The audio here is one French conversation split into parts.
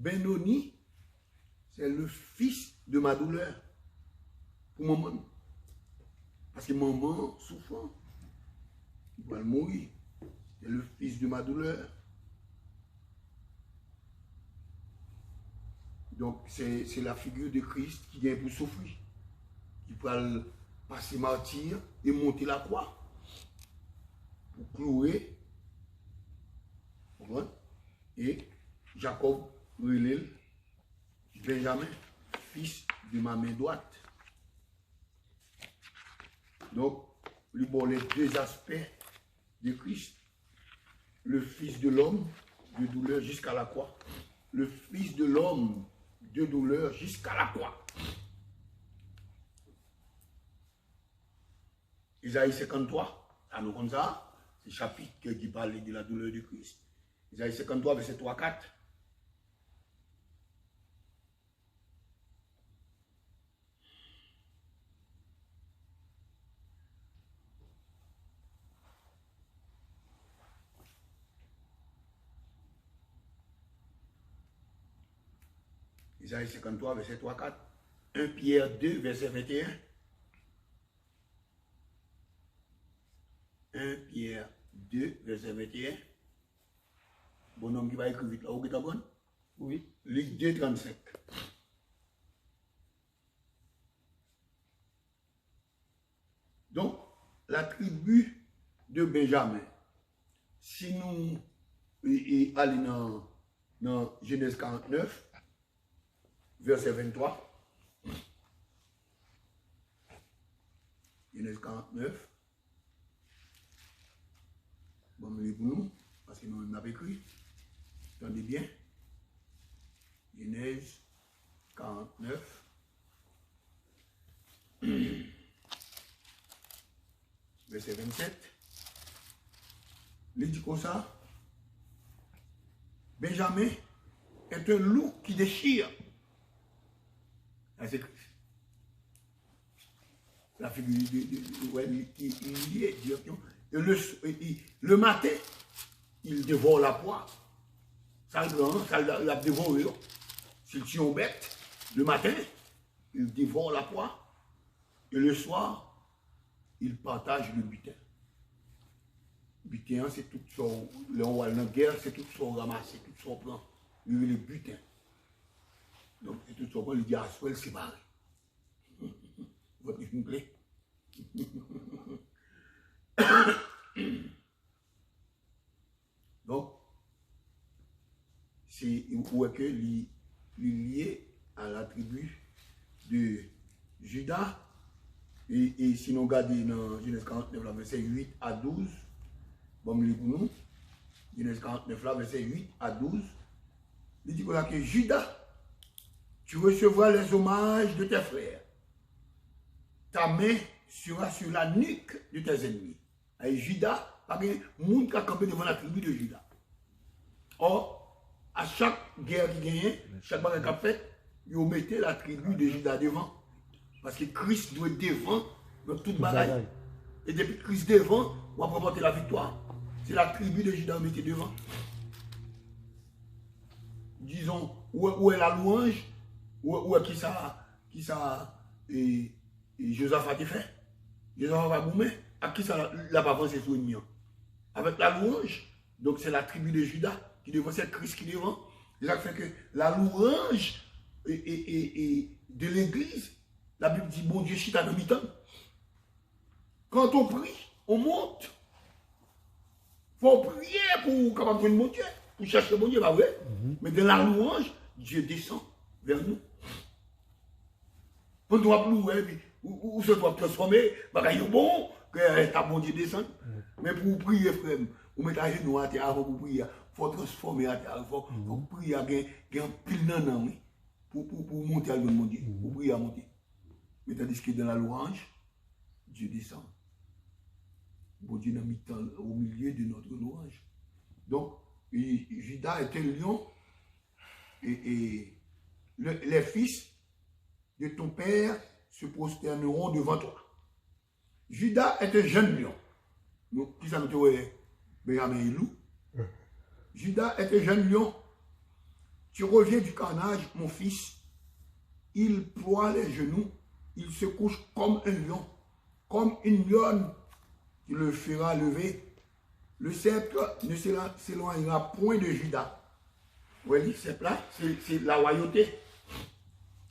Benoni, c'est le fils de ma douleur. Pour maman. Parce que maman souffrant. Il va mourir. C'est le fils de ma douleur. Donc, c'est la figure de Christ qui vient pour souffrir. Qui va passer martyr et monter la croix. Pour clouer. Et Jacob relève Benjamin, fils de ma main droite. Donc, lui bon les deux aspects de Christ. Le fils de l'homme de douleur jusqu'à la croix. Le fils de l'homme de douleur jusqu'à la croix. Isaïe 53, ça nous comme ça, c'est le chapitre qui parle de la douleur de Christ. Isaïe 53, verset 3-4. Isaïe 53, verset 3-4. 1 Pierre 2, verset 21. 1 Pierre 2, verset 21. Bonhomme qui va écrire vite là, où est bon? Oui. Luc 2, 35. Donc, la tribu de Benjamin, si nous allons dans Genèse 49, verset 23. Genèse 49. Bon, mais pour nous, parce que nous l'avons écrit. Attendez bien. Genèse 49. Verset 27. Il dit comme ça. Benjamin est un loup qui déchire. C'est Christ. La figure qui est liée directement. Le matin, il dévore la proie. Ça la dévore. S'il tue une bête, le matin, il dévore la proie. Et le soir, il partage le butin. Le butin, c'est tout son. Là, on va dans la guerre, c'est tout son ramassé, tout son plan. Lui, le butin. Donc, c'est tout son plan, il dit à soi, c'est pareil. Votre vous plaît? Donc, c'est que lié à la tribu de Judas. Et si nous regardons dans Genèse 49, verset 8 à 12, bon, mais pour nous, Genèse 49, verset 8 à 12, il dit que Judas, tu recevras les hommages de tes frères. Ta main sera sur la nuque de tes ennemis. Et Judas, il y a un monde qui a campé devant la tribu de Judas. Or, à chaque guerre qui gagne, chaque bataille qui a fait, ils mettaient la tribu de Judas devant. Parce que Christ doit être devant dans toute bataille. Et depuis que Christ devant, on va remporter la victoire. C'est la tribu de Judas qui mettait devant. Disons, où est la louange, où est qui ça, et Josaphat a fait. Josaphat a boumé, à qui ça l'a pas avancé sur une avec la louange, donc c'est la tribu de Judas qui devant, c'est Christ qui devant. C'est ça qui fait que la louange de l'église, la Bible dit, bon Dieu, chita dans mi-temps. Quand on prie, on monte. Il faut prier pour capable de mon Dieu, pour chercher mon Dieu, pas vrai? Mais dans la louange, Dieu descend vers nous. On doit louer, ou se doit transformer, il est bon, que ta bon Dieu descende. Mais pour prier, frère, vous mettez à genoux à terre avant pour prier, il faut transformer à terre, il faut prier, il y a un pile dans pour monter à mon Dieu, pour prier à monter. Mais tandis que dans la louange, Dieu descend. Bon Dieu n'a mis au milieu de notre louange. Donc, Judas est un lion et les fils de ton père se prosterneront devant toi. Judas est un jeune lion. Donc, qui ça nous dit, Benjamin et loup. Judas est un jeune lion. tu reviens du carnage, mon fils. Il ploie les genoux, il se couche comme un lion, comme une lionne qui le fera lever. Le sceptre ne s'éloignera point de Juda. Vous voyez, le sceptre là, c'est la royauté.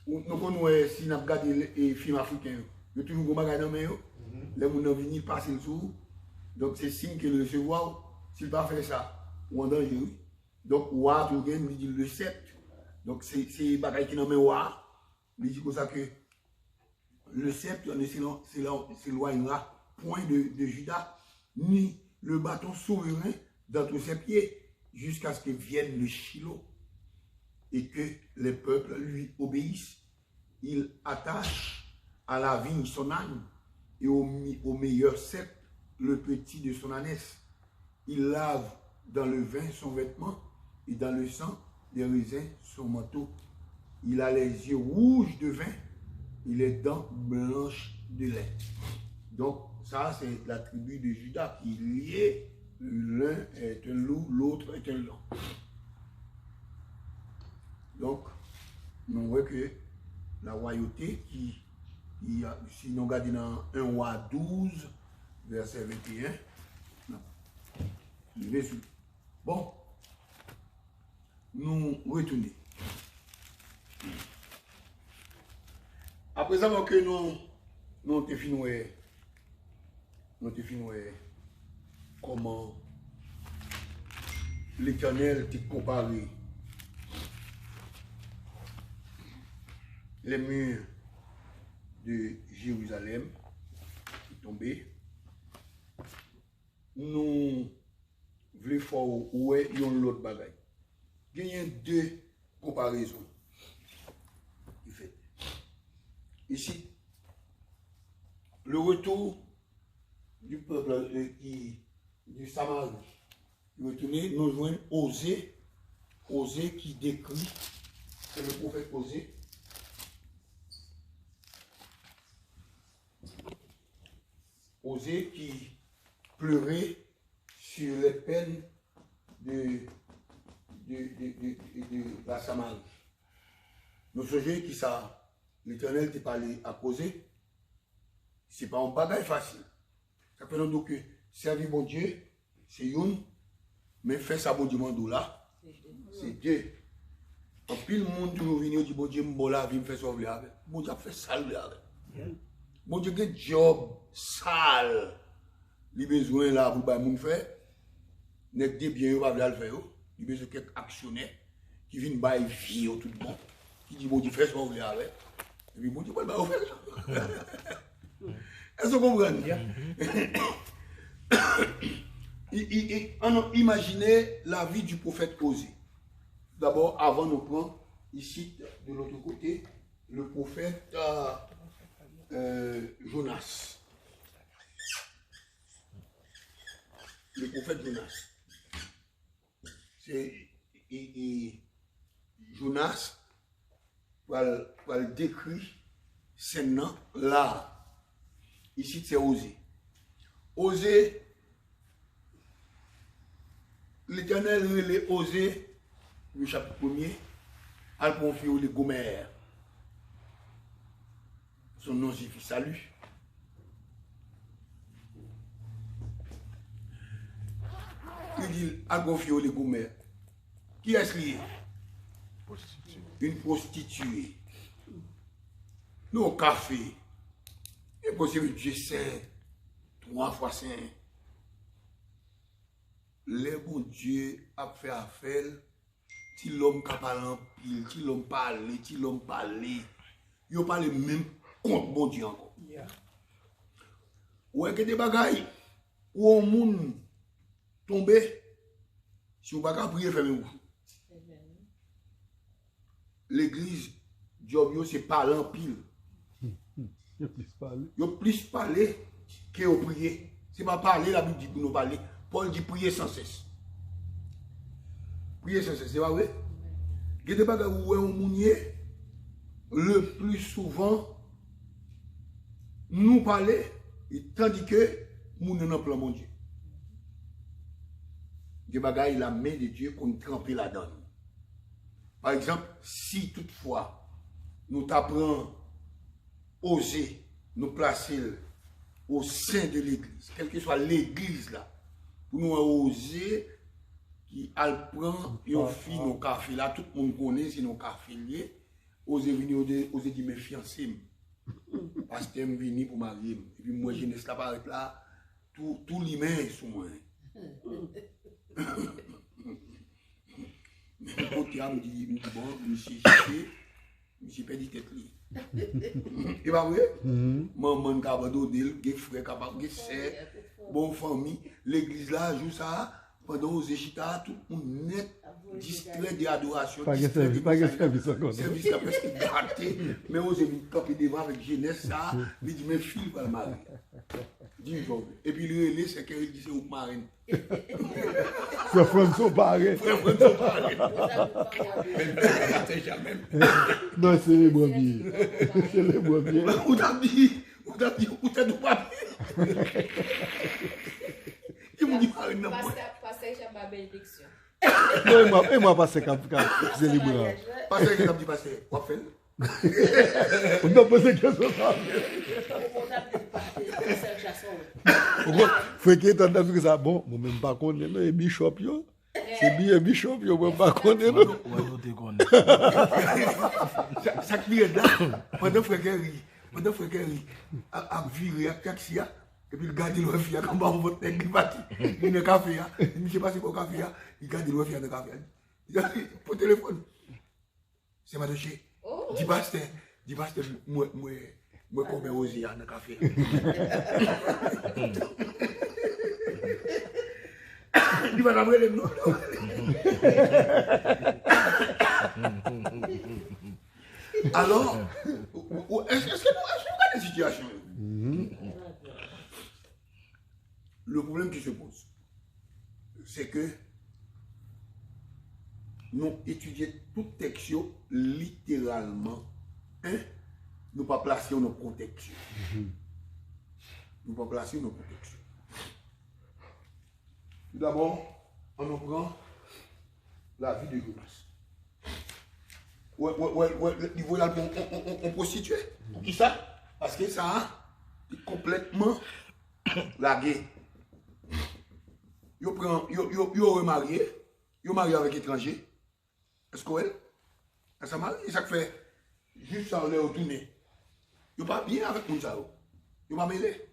Nous connaissons, si nous regardons les films africains, il y a toujours des gens qui ont les gens viennent passer le tour. Donc c'est signe que le recevoir, s'il ne pas faire ça, ou en danger. Donc, ouah, tout le monde dit le sceptre. Donc c'est des bagages qui n'ont pas ouah. Il dit comme ça que le sceptre ne s'éloignera point de Juda, ni le bâton souverain d'entre ses pieds, jusqu'à ce que vienne le Shiloh et que les peuples lui obéissent. Il attache à la vigne son âne et au meilleur sceptre le petit de son ânesse. Il lave dans le vin son vêtement et dans le sang des raisins son manteau. Il a les yeux rouges de vin et les dents blanches de lait. Donc, ça, c'est la tribu de Juda qui est liée. L'un est un loup, l'autre est un lion. Donc, nous voyons que la royauté si nous regardons dans 1 roi 12, verset 21, bon, nous retournons. Après avoir que nous avons fini comment l'Éternel t'a comparé les murs de Jérusalem qui tombaient. Nous voulons faire où est l'autre bagaille. Il y a deux comparaisons. Ici, le retour du peuple du Samarie. Retourner, nous joignons Osée qui décrit, c'est le prophète Osée. Osée qui pleurait sur les peines de la Samarie. Nous songez qui ça, l'Éternel t'a parlé à causer, c'est pas un bagage facile. Ça fait donc que servir bon Dieu, c'est une, mais faire ça bon Dieu là, c'est deux. En pile monde toujours vient dire bon Dieu m'bola vient faire sauver avec. Bon Dieu fait sale avec. Bon Dieu que job sale. Il besoin là pour ba moun faire. Nek de bien pas le faire. Il besoin quelques actionnaires qui viennent bailler vie tout le monde qui dit bon Dieu fait sauver avec. Et puis bon Dieu pas faire ça. Est-ce que vous comprenez? Imaginez la vie du prophète Osée. D'abord, avant de prendre ici, de l'autre côté, le prophète Jonas. Le prophète Jonas. C'est Jonas va le décrire, c'est non là. Ici, c'est Osée. Osée, l'Éternel relève Osée, le chapitre 1er, à le confier au Gomère. Son nom signifie salut. Il dit à confier au Gomère. Qui est-ce lié? Une prostituée. Nous, au café. Et possible Dieu saint, 3 fois saint. Le bon Dieu a fait affaire, si l'homme qui parle en pile, si l'homme parle, il n'a pas le même compte bon Dieu encore. Ou est-ce que des bagailles, où un monde tombe, si vous ne pouvez pas prier, fermez-vous. L'église, Dieu, c'est parler en pile. Il y a plus parler que au prier. C'est pas parler, la Bible dit pour nous parler. Paul dit prier sans cesse. Prier sans cesse, c'est pas vrai? Il y a des bagages où on mounier, le plus souvent, nous parler, tandis que nous n'avons pas mon Dieu. Des bagages, la main de Dieu qu'on trempe là-dedans. Par exemple, si toutefois nous t'apprenons oser nous placer au sein de l'église, quelle que soit l'église là, pour nous oser qui prend une fille nos café là, tout le monde connaît si nos café liés, oser venir oser dire mes fiancés. Parce que je suis venu pour marier. Et puis moi, je ne sais pas là, tout l'humain sous moi. Mon côté me dit, bon, monsieur perdu tête. Et pas vrai? Maman capable de des frères capable de sœurs, bonne famille, l'église là joue ça pendant aux échita tout le monde net distrait de adoration. Pas de service encore. Service là presque gâté, mais on s'est mis camper devant avec jeunesse ça, il dit mes filles va le marier. Et puis le relais c'est qu'il dit c'est au marine. Frère François pareil. Non, c'est les brebis. C'est les brebis. Où t'as dit, où t'as tout pas. Il me dit marine non. Passer j'ai ma bénédiction. Non, et moi passer cap c'est les bras. Passer que t'as dit passer, quoi faire? On a posé question ça. Faut que tu aies ça. Bon, moi même pas connaître le bishop yo. C'est bien bishop yo, moi pas connaître. Ça qui est là, pendant frère Kerry, a viré à taxi et puis il garde le fille comme on vote il parti. Il est café il me passe pour café il garde le fille dans café. Pour téléphone. C'est ma dossier. Dis pasteur, moi comme osé dans le café. Il va l'amener les noms. Alors, est-ce que nous avons des situations? Le problème qui se pose, c'est que nous étudions toute texte littéralement, nous pas placer nos protections. Nous pas placer nos protections. Tout d'abord, on prend la vie de Jonas. Il voit on prostitué. Qui ça? Parce que ça est complètement lagué. Yo remarié, yo marié avec étranger. Est-ce qu'elle? Ça marie, ça fait juste ça, on est retourné. Yo pas bien avec nous ça. Yo pas mêlé.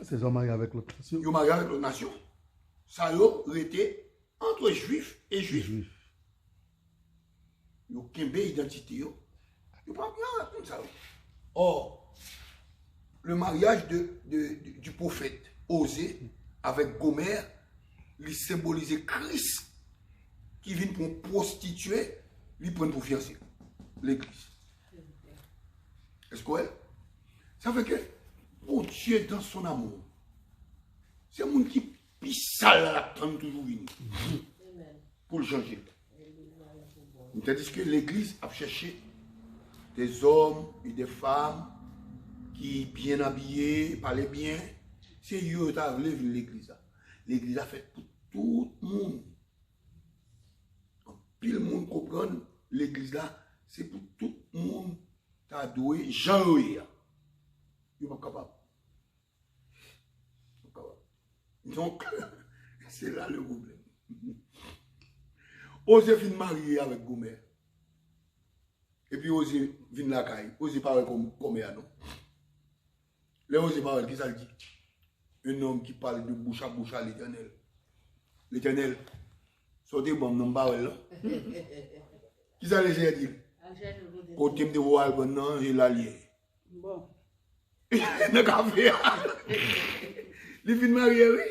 C'est ça marié avec l'autre nation. Yo marié avec l'autre nation. Ça a été entre juifs et juifs. Yo kembe identité yo. Yo pas bien avec nous ça. Or, le mariage du prophète Osée avec Gomer, il symbolisait Christ qui vient pour prostituer, lui prendre pour fiancé l'église. Est-ce que ça fait que, bon Dieu, dans son amour, c'est un monde qui pisse sale à l'attendre toujours venir pour le changer. Tandis que l'église a cherché des hommes et des femmes qui bien habillés, parlaient bien. C'est eux qui ont levé l'église. L'église a fait pour tout le monde. Puis le monde comprend, l'église là, c'est pour tout le monde qui a doué Jean. Il n'est pas capable. Donc, c'est là le problème. Osez finir marier avec Gomer. Et puis osez venir la caille. Osez parler comme elle, non? Les osez parler, qui ça le dit? Un homme qui parle de bouche à l'Éternel. L'Éternel, sortez bon nom barrel là. Qui ça les dit? Côté de voir non, j'ai l'allié. Bon. Le café. Les filles mariées, oui.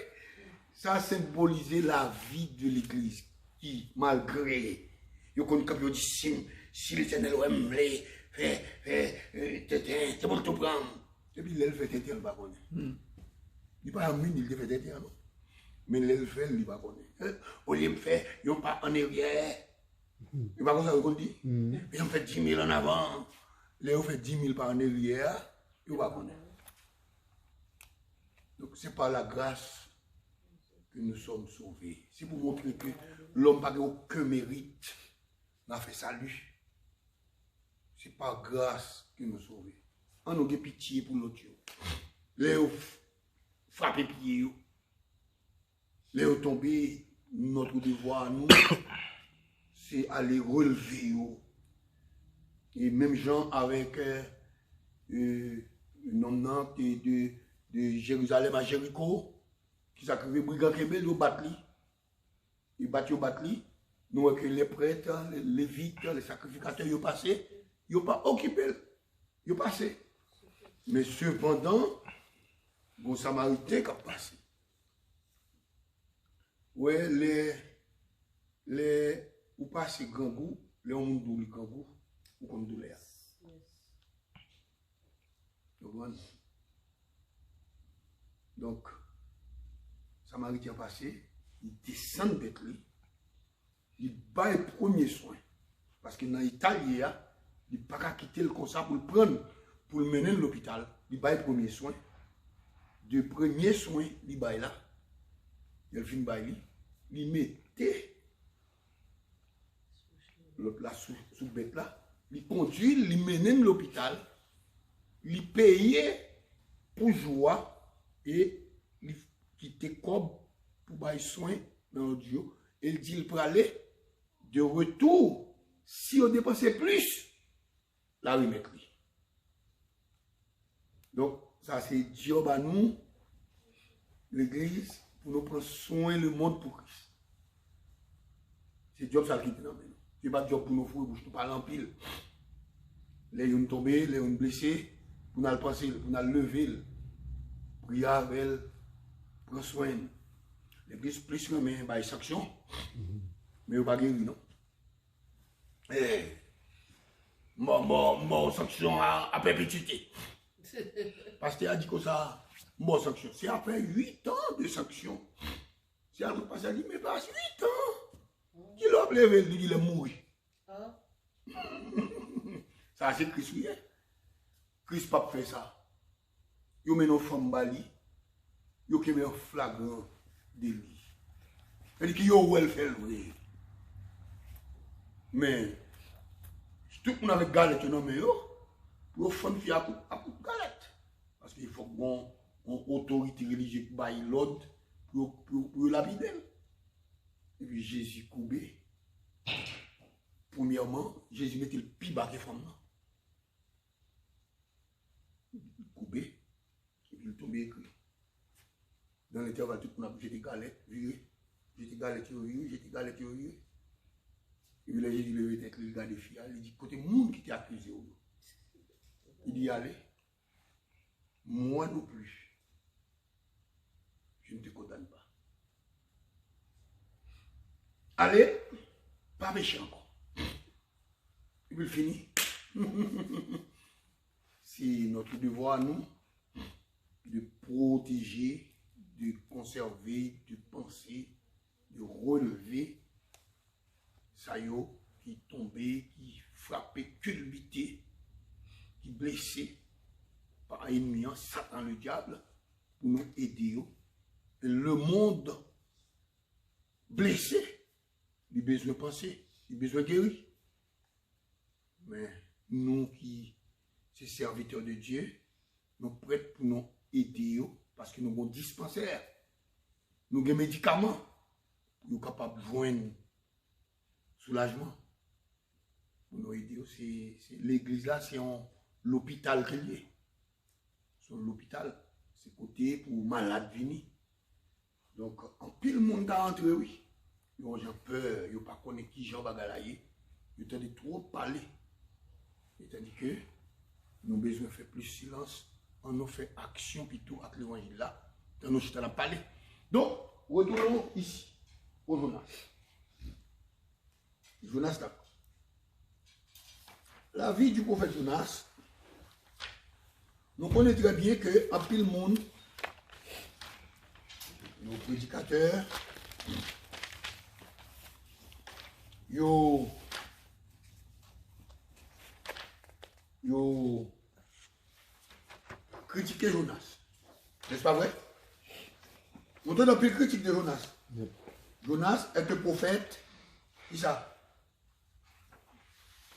Ça symbolisait la vie de l'église qui, malgré, il y a quand dit si l'Éternel aime les c'est bon tout prendre. Et puis l'elle fait tété, elle ne va pas connaître. Il n'est pas amis, il fait tété, non? Mais l'elle fait, il ne va pas connaître. Au lieu de faire, ils n'ont pas en arrière. Il ne va pas comme ça qu'on dit. Ils ont fait 10 000 en avant. Ils ont fait 10 000 par en arrière. Ils ne vont pas connaître. Donc c'est par la grâce que nous sommes sauvés. C'est pour montrer que l'homme n'a aucun mérite on a fait salut. Ce n'est pas grâce qui nous sauve. On a pitié pour l'autre. Les frapper pied. Les tomber, notre devoir, nous, c'est aller relever. Et même gens avec un homme de Jérusalem à Jéricho, qui s'accrochait brigand Kébel, ils battent. Ils battent. Nous, avec les prêtres, les lévites, les sacrificateurs, ils ont passé. Ils n'ont pas occupé. Ils ont passé. Mais cependant, les Samaritains qui ont passé. Oui, ou passez grand goût, les hommes d'où grand goût, ou comme d'où l'air. Donc, Samaritain passé, il descend de lui, il bat le premier soin. Parce que dans l'Italie, il n'a pas quitter le conseil pour le prendre, pour le mener à l'hôpital. Il bat le premier soin. De premier soin, il bat là. Il fin bail, il mettait l'autre là sous bête là, il conduit, il menait à l'hôpital, il payait pour jouer et il quittait comme pour bailler soin dans l'audio. Et il dit il peut aller de retour si on dépensait plus, la remettre lui. Donc ça c'est job à nous, l'église, pour nous prendre soin le monde pour Christ. C'est job ça qui est dans nous. Ce n'est pas job pour nous frères, pour nous parler en pile. Les gens tombés, les gens blessés, pour nous le penser, pour nous le lever, prier avec elle, prendre soin. L'église plus remet par sanction, mais vous pas guéri, non. Mon sanction à perpétuité. Pasteur a dit que ça. Bon, sanction. C'est après 8 ans de sanction. C'est après passer à dire, mais passe 8 ans. Qui l'a levé, il dit, il est mort. Ça, c'est Christ, oui. Christ n'a pas fait ça. Il met nos femmes bali. Il met un flagrant délit. Il dit qu'il y a un fait le mais, tout le monde avec galette, non, mais pour faire une fille à coup de galette. Parce qu'il faut qu'on autorité religieuse baille l'ordre pour lapider. Et puis Jésus coupé. Premièrement, Jésus mettait le plus bas que femme. Coupé. Et puis il tombait écrit. Dans l'intervalle, tout le monde a jeté galette, viré. Jeté galette, viré, jeté galette, viré. Et puis là, Jésus levé tête, il regarde les filles, il dit, côté monde qui t'a accusé, il dit, allez, moi non plus, je ne te condamne pas. Allez, pas méchant encore. Et puis il finit. C'est notre devoir, nous, de protéger, de conserver, de penser, de relever ça y est, qui tombait, qui frappait, culbuté, qui blessé par un ennemi, Satan le diable, pour nous aider. Et le monde blessé, il a besoin de penser, il a besoin de guérir. Mais nous qui sommes serviteurs de Dieu, nous sommes prêts pour nous aider parce que nous avons des dispensaires, nous avons des médicaments pour nous capables de joindre soulagement. Pour nous aider, l'église là, c'est l'hôpital qu'il est. Sur l'hôpital, c'est côté pour malades venir. Donc, en pile monde a entré, oui. Ils ont peur, ils n'ont pas connu qui Jean Bagalaye. Ils ont dit trop parler. C'est-à-dire que nous avons besoin de faire plus silence. On nous fait action plutôt avec l'évangile là. Dans nos chutes à parler. Donc, retournons ici, au Jonas. Jonas d'accord. La vie du prophète Jonas, nous connaissons très bien que, en pile monde, nos prédicateurs, yo critiqué Jonas. N'est-ce pas vrai? On donne un peu de critique de Jonas. Jonas est un prophète, qui ça?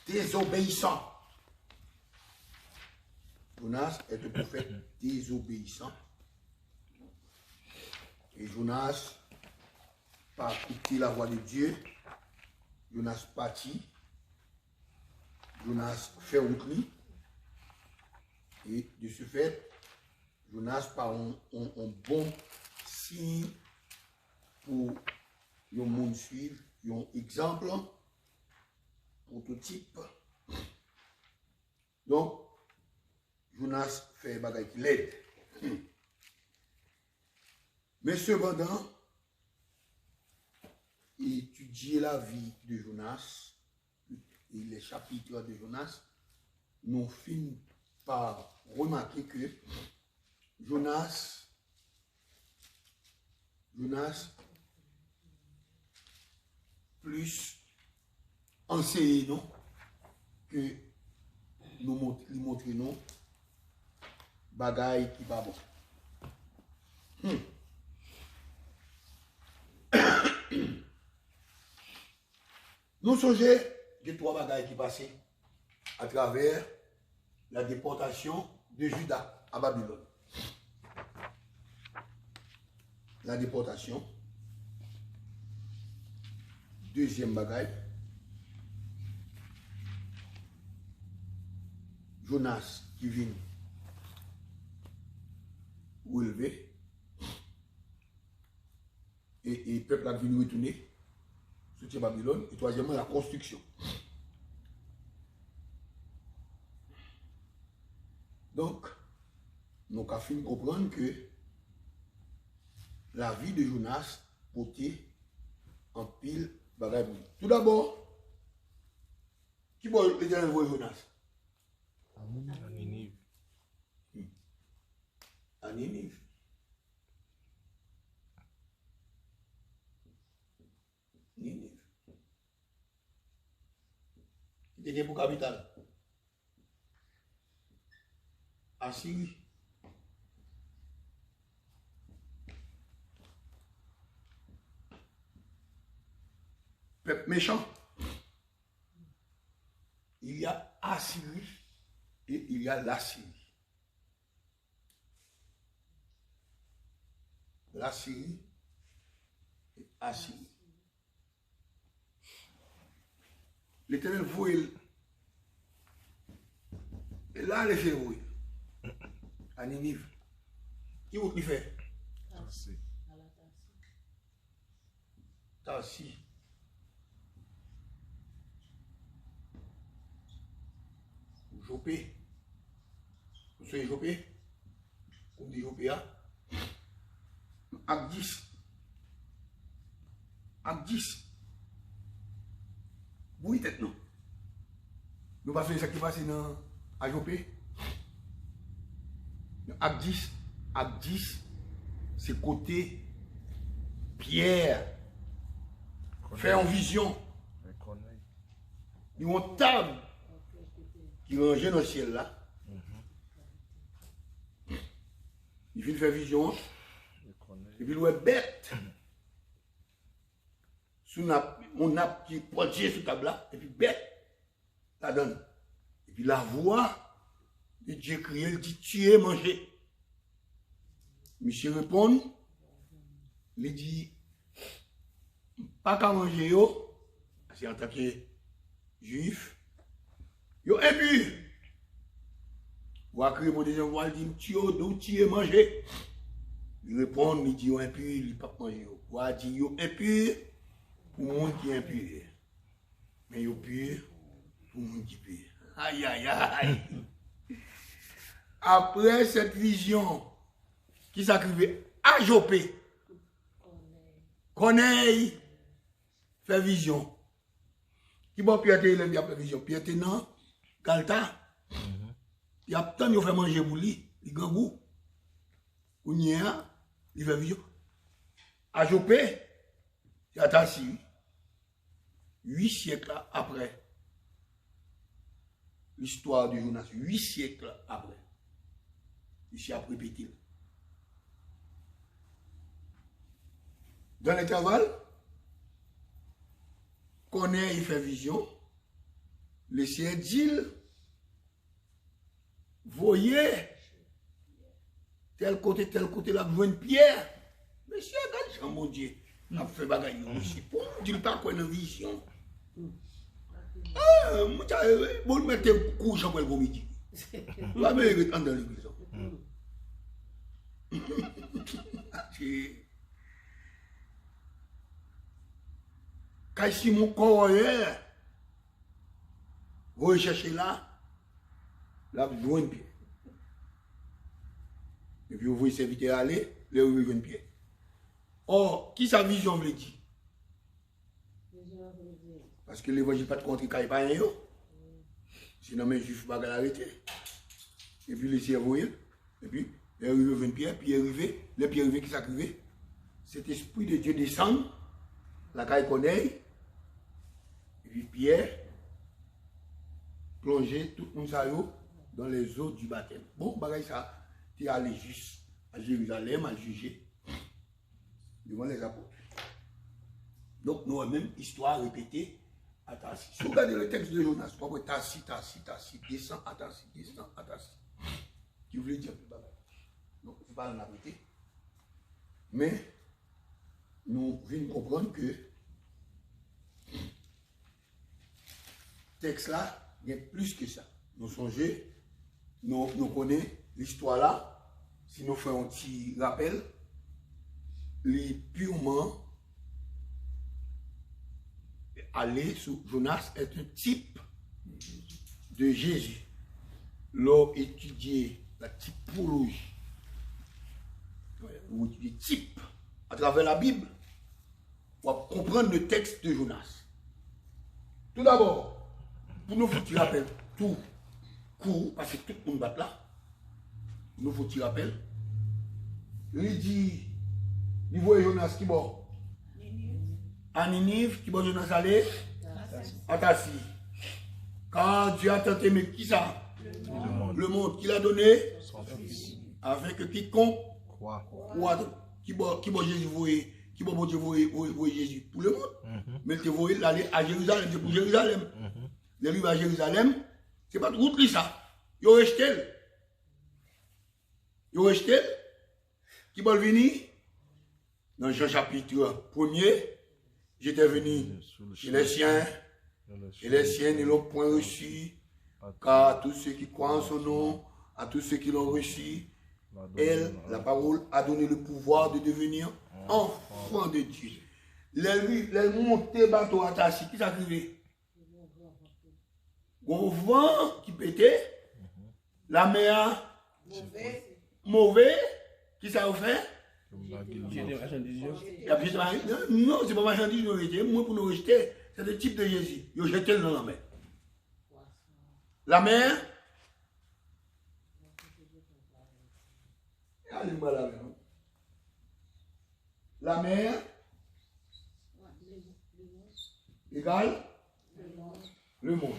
désobéissant. Jonas est un prophète désobéissant. Et Jonas, par écouter la voix de Dieu, Jonas partit, Jonas fait route. Et de ce fait, Jonas par un bon signe pour le monde suivre, un exemple, prototype. Donc, Jonas fait bagaille qui l'aide. Mais cependant, étudier la vie de Jonas et les chapitres de Jonas, nous finissons par remarquer que Jonas plus enseigné non que nous montrer non bagaille qui pas bon. Nous songeons des trois bagailles qui passaient à travers la déportation de Juda à Babylone. La déportation. Deuxième bagaille. Jonas qui vient relever. Et le peuple a venu retourner sur Babylone. Et troisièmement, la construction. Donc, nous avons fini de comprendre que la vie de Jonas portait en pile bagaille. Tout d'abord, qui va l'éternel voir Jonas? À Ninive. À Ninive. Ninive. Qui était pour capitale? Assyrie. Peuple méchant. Il y a Assyrie et il y a l'Assyrie. L'Assyrie et Assyrie. L'Éternel voit, et là, les fait voir. À Ninive. Qui vous fait? Tarsi. Jopé. Vous soyez Jopé? Comme dit Jopé, hein? Acte 10. Acte 10. Oui, tête non. Nous pas faire ce qui passe à Jopé. Acte 10, c'est côté Pierre. Faire en vision. Il y a une table qui rangeait dans le ciel là. Il vient faire vision. Et puis il est bête. Sous mon nappe qui pointe sur table là. Et puis bête. Ça donne. Et puis la voix de Dieu crie, il dit tuer, manger. Monsieur répond, il dit pas qu'à manger yo, c'est en tant que juif, yo impur. Ou à crier pour des gens, il dit tuer, manger. Il répond, il dit yo impur, il dit pas manger yo. Ou à dire yo impur pour le monde qui est impur. Mais yo pur pour le monde qui est pur. Aïe aïe aïe. Après cette vision qui s'acrivait à Jopé, Corneille fait vision. Qui bon Pierre il a fait vision? Pierre non, Galta. Il y a tant de fait manger pour lui, il grand goût. Il fait vision. À Jopé, il a assis 8 siècles après. L'histoire de Jonas, 8 siècles après. Ici a répété. Dans l'intervalle, Corneille fait vision. le Seigneur dit, voyez, tel côté, là, besoin de pierre. Monsieur, regarde, mon Dieu, a fait bagaille aussi. Pour nous dire pas quoi dans vision. Ah, bon, mettez couche après le midi. La meilleure est dans l'église. Quand si mon corps est, vous cherchez là, là, vous jouez une pied. Et puis vous voyez serviteur aller, là, vous jouez une pied. Or, qui sa vision veut dire? Parce que l'évangile pas de contre il pas rien. Sinon, mes juifs ne vont pas l'arrêter. Et puis, les cerveaux, et puis, il est arrivé une pierre, puis il est arrivé, le pierre arrivé qui s'est arrivé. Cet esprit de Dieu descend, la caille connaît, et puis Pierre plongeait tout le monde dans les eaux du baptême. Bon, bagaille ça, tu es allé juste à Jérusalem à juger devant les apôtres. Donc, nous avons même histoire répétée à Tassi. Si vous regardez le texte de Jonas, vous voyez Tassi, descend à Tassi. Qui voulait dire plus bagaille. Donc, il ne faut pas l'arrêter. Mais, nous venons comprendre que le texte là, il y a plus que ça. Nous songeons, nous connaissons l'histoire là. Si nous faisons un petit rappel, les purement aller sur Jonas est un type de Jésus. L'on étudier la typologie, ou étudier type à travers la Bible, pour comprendre le texte de Jonas. Tout d'abord, pour nous faut-il rappel tout court, parce que tout le monde bat là, nous faut-il rappel, il dit, il voit Jonas qui bon, à Ninive, qui bon Jonas aller, à Tassi. Quand Dieu a tant aimé qui ça? Le monde qu'il a donné, afin que quiconque qui bon Jésus voyait, qui bon Dieu voyait Jésus pour le monde, mais tu voyais l'aller à Jérusalem, c'est pour Jérusalem. Les livres à Jérusalem, c'est pas de route ça. Ils ont rejeté. Qui va venir? Dans Jean chapitre 1er, j'étais venu chez les siens, et les siens ne l'ont point reçu, car tous ceux qui croient en son nom, à tous ceux qui l'ont reçu, elle, la parole, a donné le pouvoir de devenir enfant de Dieu. Les montées bateau à Tassi, qui s'est arrivé? Au vent qui pétait, la mer mauvais, qui ça a fait? Non, c'est pas marchandise nous rejeter. Moi pour nous rejeter, c'est le type de Jésus. Ils ont jeté dans la mer. La mer, la mer égale le monde.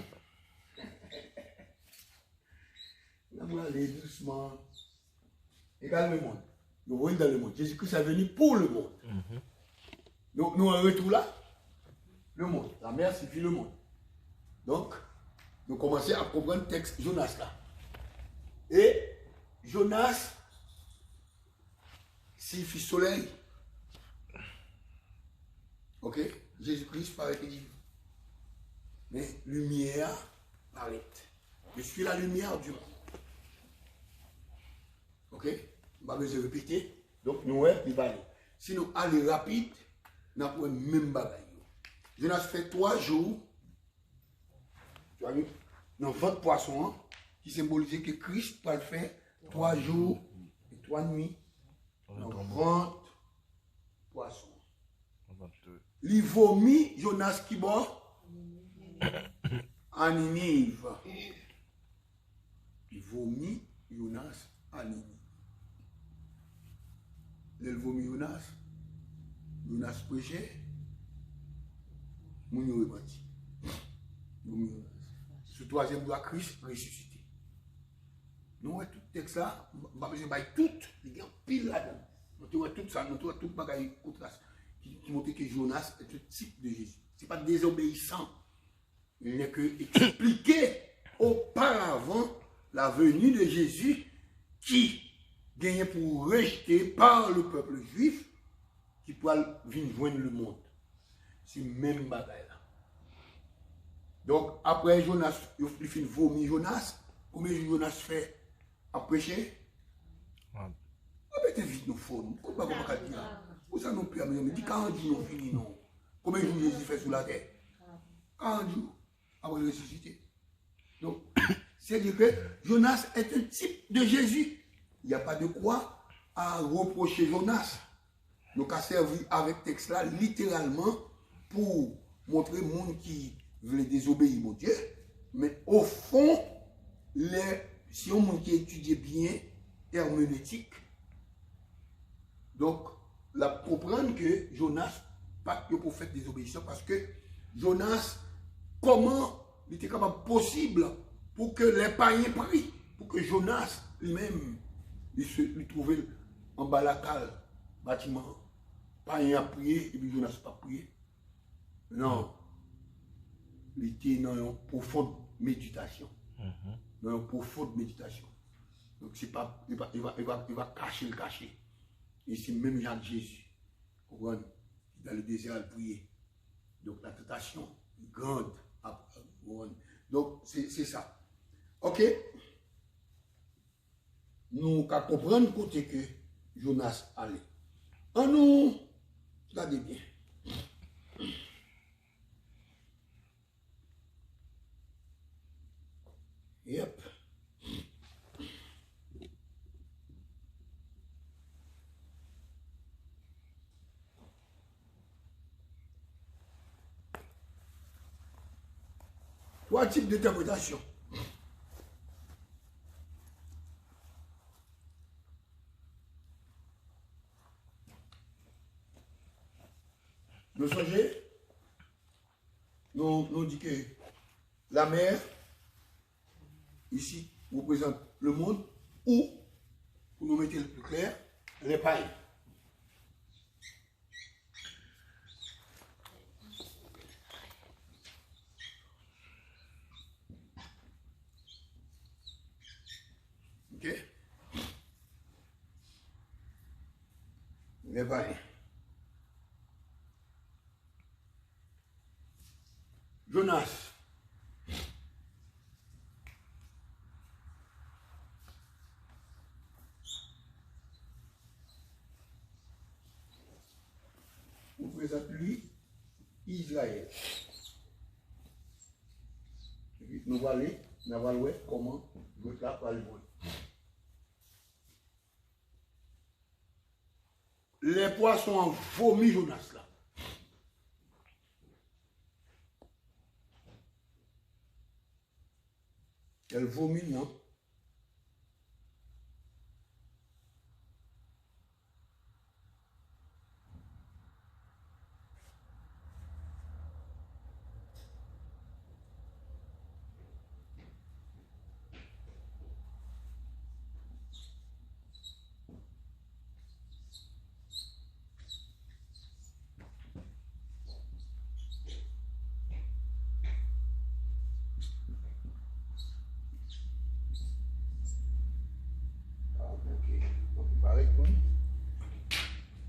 Là, vous allez doucement. Égale le monde. Nous voyons dans le monde. Jésus-Christ est venu pour le monde. Donc, nous, on retrouve là le monde. La mer suffit le monde. Donc, nous commençons à comprendre le texte Jonas là. Et Jonas signifie soleil. Ok? Jésus-Christ paraît que dit. Mais lumière paraît. Je suis la lumière du monde. Ok? Je ne vais pas répéter. Donc, nous, il va aller. Si nous allons rapide, nous avons le même bagage. Jonas fait 3 jours. Tu vois, dans votre poisson, qui symbolise que Christ va le faire 3 jours et 3 nuits. Dans votre poisson. Il vomit Jonas qui boit à Ninive. Il vomit Jonas à Ninive. Il vomit Jonas prêchait, mon est parti. Ce troisième doit Christ ressusciter. Nous, tout texte là, on va besoin de tout, il y a pile là-dedans. Nous avons tout ça, nous avons tout le qui montre que Jonas est le type de Jésus. Ce n'est pas désobéissant. il n'est que expliquer auparavant la venue de Jésus qui gagnait pour rejeter par le peuple juif qui pourra venir joindre le monde. C'est le même bagaille là. Donc après Jonas, il fait vomir Jonas. Combien de Jonas fait à prêcher? Mettez vite nos formes. Pourquoi pas dire là? Pour ça, non plus, mais dis 40 jours, nous finissons, non. Combien de jours Jésus fait sur la terre? 40 jours avant de ressusciter. Donc, c'est-à-dire que Jonas est un type de Jésus. Il n'y a pas de quoi à reprocher Jonas. Donc, à servir avec texte là, littéralement, pour montrer au monde qui veut désobéir mon Dieu. Mais au fond, si on monde qui étudie bien herméneutique, donc, la comprendre que Jonas, pas que pour faire désobéissance, parce que Jonas, comment il était capable possible pour que les païens prient, pour que Jonas lui-même, il trouvait en bas la cale, bâtiment, païen a prié, et puis Jonas n'a pas prié. Non. Il était dans une profonde méditation. Dans une profonde méditation. Donc, c'est pas, il va cacher le cacher. Et c'est même Jacques Jésus, dans le désert à prier. Donc la tentation est grande. Donc c'est ça. Ok? Nous qu'à comprendre côté que Jonas allait. En nous, regardez bien. Yep. Trois types d'interprétation. Nous songez, nous dit que la mer, ici, représente le monde, ou, pour nous mettre le plus clair, les païens. Ok? Les païens. Jonas. Vous présente lui Israël. Et puis nous allons voir comment votre là va le voir. Les poissons ont vomi Jonas là. Elle vomit, non?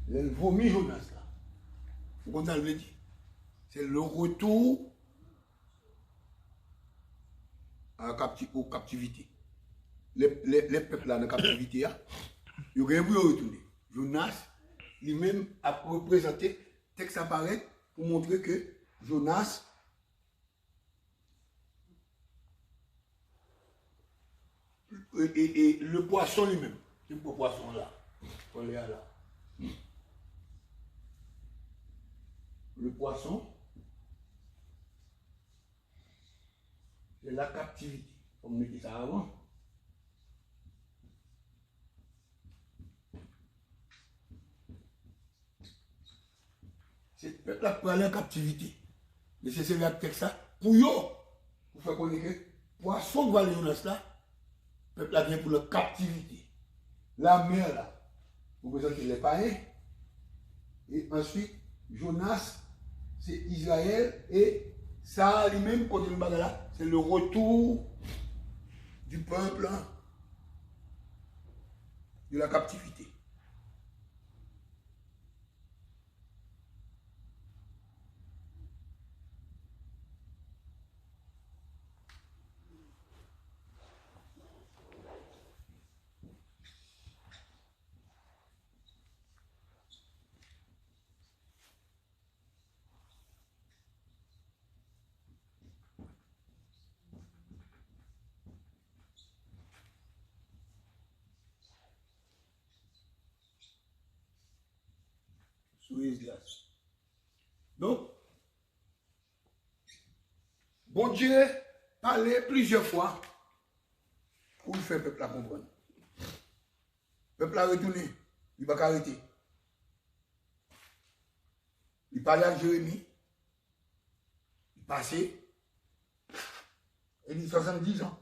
Elle vomit Jonas là. Vous comprenez le dit? C'est le retour aux captivités. Les peuples là dans la captivité, ils ont rien pour retourner. Jonas lui-même a représenté, texte apparaît pour montrer que Jonas et le poisson lui-même, c'est le poisson là, on est là. Le poisson, c'est la captivité. On me dit ça avant. C'est le peuple qui prend la captivité. Mais c'est ce texte ça pour eux, pour faire connaître que poisson va aller dans cela, le peuple là vient pour la captivité. La mer là, vous présentez les païens. Et ensuite, Jonas, c'est Israël et Ça, lui-même, côté le bagage là, c'est le retour du peuple de la captivité. Donc, bon Dieu parlait plusieurs fois pour faire le peuple à comprendre. Le peuple a retourné, il va pas arrêter. Il parlait à Jérémie, il passait, il dit 70 ans.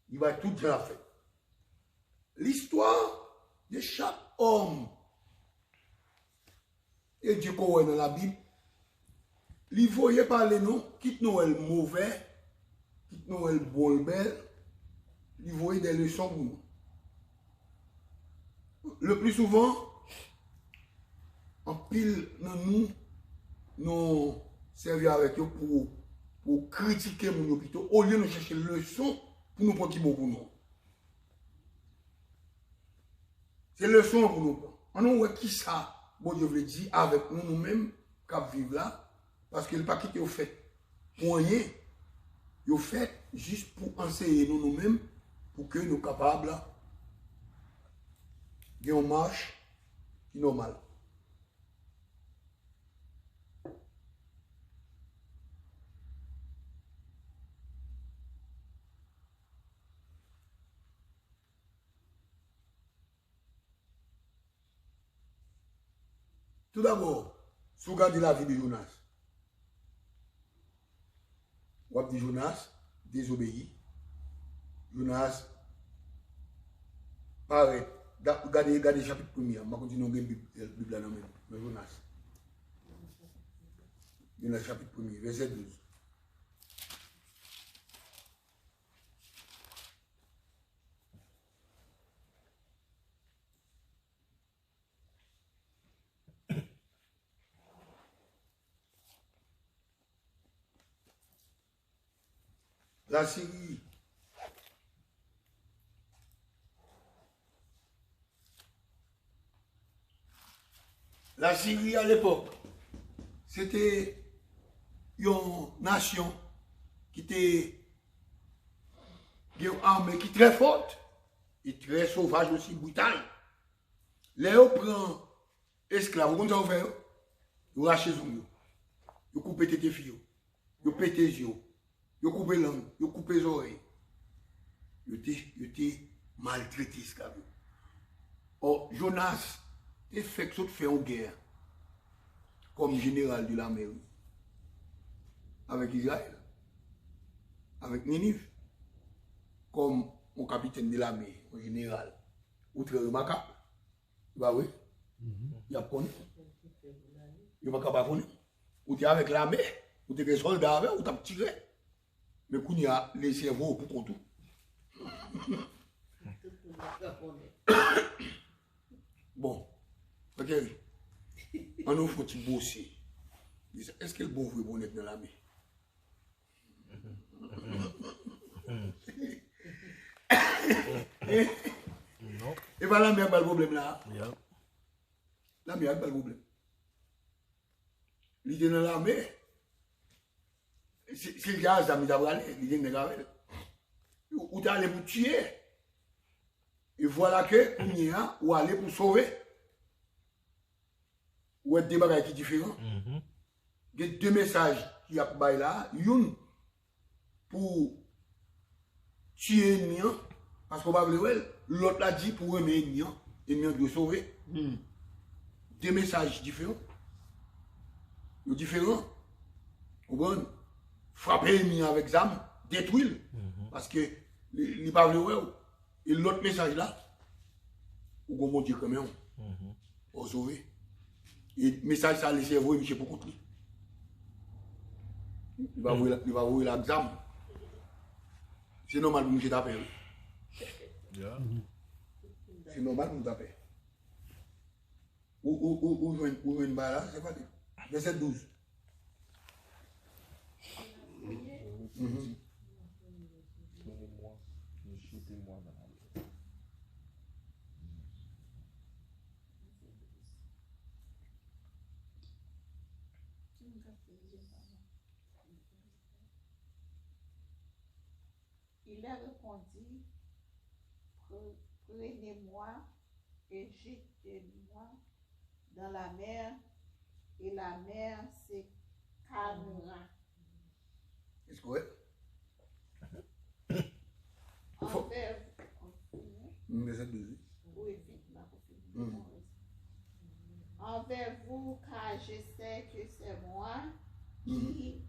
Il va tout faire la fête. L'histoire de chaque homme et Dieu qu'on voit dans la Bible, il voyait parler nous, quitte nous le mauvais, quitte nous le bon, le bel, il voyait des leçons pour nous. Le plus souvent, en pile, nous servir avec eux pour critiquer mon hôpital, au lieu de chercher leçons pour nous prendre qui bon pour nous. C'est leçon pour nous prendre. On nous voit qui ça, bon Dieu veut dire, avec nous, nous-mêmes, qui vivons là, parce que le paquet est fait pour rien, il est fait juste pour enseigner nous-mêmes, pour que nous soyons capables de marche qui est normale. Tout d'abord, si vous regardez la vie de Jonas, vous avez dit Jonas désobéit. Jonas paraît. Regardez le chapitre 1er. Je vais continuer à lire la Bible là même. Jonas. Jonas chapitre 1er, verset 12. La Syrie. La Syrie à l'époque, c'était une nation qui était une armée qui est très forte et très sauvage aussi, brutale. Les gens prennent esclaves, vous comprenez ça, vous rachetez les hommes, vous coupez tes filles, vous pétez les yeux. Vous coupez la langue, vous coupez les oreilles. Vous êtes maltraité, esclave. Or, Jonas, il fait que ça fait une guerre comme général de l'armée avec Israël, avec Ninive, comme un capitaine de l'armée, un général, ou très remarquable. Bah oui, il y a connu. Il n'y a pas connu. Ou tu es avec l'armée, ou tu es soldat avec, ou tu as tiré. Mais quand il y a les cerveaux pour qu'on tout. Bon, ok. On nous faut bosser. Est-ce que le bon veut bon être dans l'armée? Non. Et voilà l'armée a pas le problème là. L'armée a pas le problème. L'idée dans l'armée. Si le gars a mis à aller, il vient de graver. Ou tu allé pour tuer. Et voilà que, ou aller pour sauver. Ou être des bagages qui sont différents. Il y a deux messages qui y a là. Une pour tuer l'ennemi. Parce qu'on va voir, l'autre l'a dit pour aimer l'ennemi. L'ennemi doit sauver. Deux messages différents. Ils sont différents. Vous comprenez? Frapper l'ennemi avec zam, détruire. Parce que il n'est pas vrai. Et l'autre message là, vous allez monter comme pour sauver. Et le message ça, les cerveaux, il pour contre. Il va ouvrir l'examen. C'est normal pour nous taper. C'est normal pour nous taper. Où joue une balle là, c'est pas verset 12. Il a répondu, prenez-moi et jetez-moi dans la mer, et la mer se calmera. Est-ce correct? Verset 12. Oui, envers vous, car je sais que c'est moi qui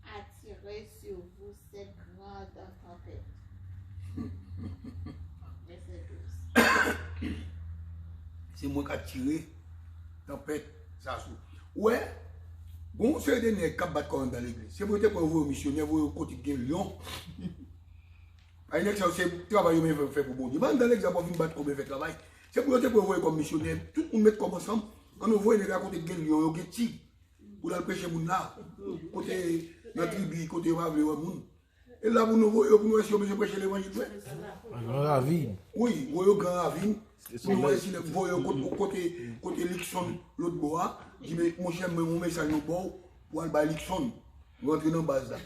attirerai sur vous cette grande tempête. Verset 12. C'est moi qui a tiré tempête, ça sous. Ouais, bon, c'est des nègres qui battent dans l'église. C'est pour que vous missionnaires, vous côté de Lyon. Par exemple, c'est le travail que vous faites pour bon Dieu. Dans l'exemple, vous battre comme vous faites travail. C'est pour que vous voyez comme missionnaire. Tout le monde met comme ensemble. On voit les gars côté de Lyon, qui tirent pour aller pêcher mon là. Côté notre tribu, côté Wavle, Wamoun. Et là, vous nous voyez, pour nous, si on veut prêcher l'évangile. Grand ravine. Oui, vous voyez grand ravine. Vous voyez côté Lixon, l'autre bois. Je dis, mon cher, mon message nous bon pour aller à Lixon. Vous rentrez dans la base là.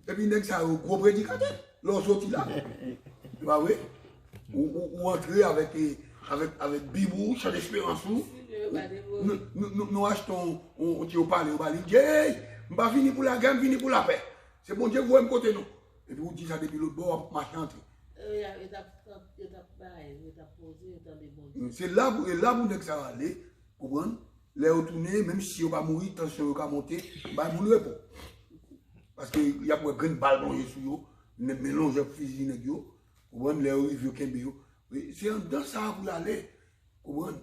Et puis, il y a un gros prédicateur. L'on sortit là. Bah oui. Ou entrer avec Bibou, chant d'espérance. Nous achetons, on tire au palais, on va dire, hey, je ne vais pas finir pour la guerre, je vais finir pour la paix. C'est bon Dieu, vous voyez côté nous. Et puis vous dites ça depuis l'autre bord, marcher entrer. C'est là où vous ça va aller, comprenez? Les retourner, même si on va mourir, tension va monter, bah vous le pas. Parce qu'il y a pour une balle dans sur eux, ne mélange fusil nèg yo, comprenez? Les rivières Kembe. C'est dans ça vous allez, comprenez?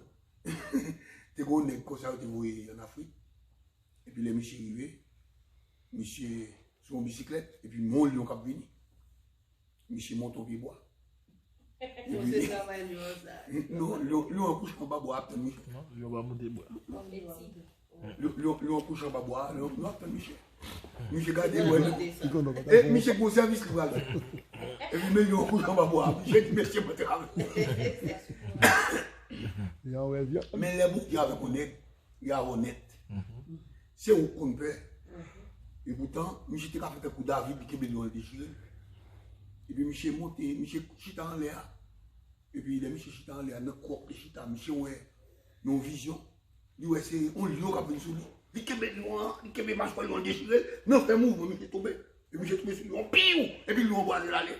T'es gros nèg comme ça vous voyez en Afrique. Et puis les monsieur arrivé, monsieur sur une bicyclette, et puis mon lion cap venu. Monsieur monte au pied bois. Non, lion couche en bas bois, attends Michel. Non, lion va monter bois. Lion couche en bas bois, lion attends Michel. Michel gardez ouais. Et Michel pour service qui va là. Et puis lion couche en bas bois, Michel dit merci pour travail. Mais les boucs il y a honnête, il y a honnête. C'est où qu'on peut. Et pourtant, Michel était fait un coup David qui est venu déchirer. Et puis Michel monté, Michel chita en l'air. Et puis il est Michel chita en l'air, dans le corps de chita, Michel ouais, nos visions. Il ouais c'est on lion qui a venu sur lui. Il kebe loin, il kebe marche pas loin déchiré. Non fait mouvement, Michel tombé. Et Michel tombé sur lui, on piou. Et puis lui on voit aller.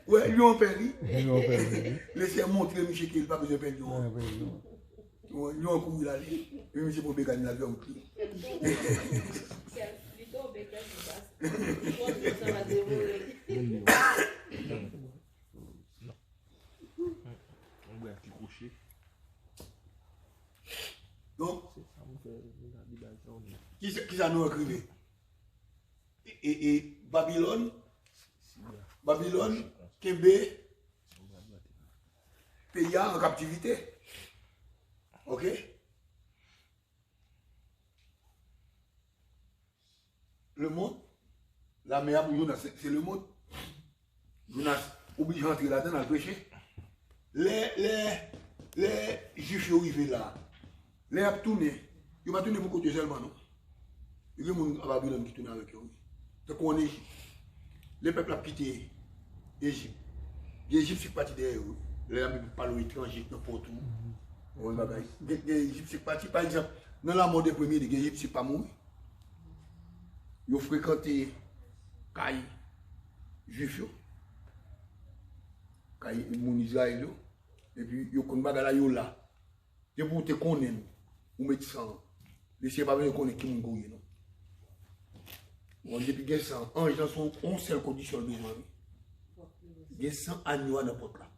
Ouais, lui on perd. Laissez montrer Michel qu'il pas besoin de perdre. Lui on court aller. Et Michel pour béganer la vie en cri. Donc, qui ça nous écrivait? Et Babylone, Kembe, pays en captivité. Ok? Le monde, la meilleure pour Jonas, c'est le monde. Jonas obligé d'entrer là-dedans, à prêcher. Les juifs qui arrivent là, les ont tourné. Ils ne vont pas tourner pour côté seulement, non? Il y a des gens à Babylone qui tournent avec eux. Donc on est les peuples ont quitté l'Égypte. L'Égypte, c'est parti derrière eux. Les gens ne parlent pas étranger, n'importe où. L'Égypte, c'est parti, par exemple, dans la mort des premiers, l'Égypte, c'est pas mort. Ils ont fréquenté Kaï, Juif, Kaï, mon Israël, et puis ils ont bagala là. Et pour te connaître, ou mettre sang, laissez pas venir connaître qui mon goût, non. On dit que les 100 anges dans son on seule condition de besoin. Les 100 agneaux n'importe là.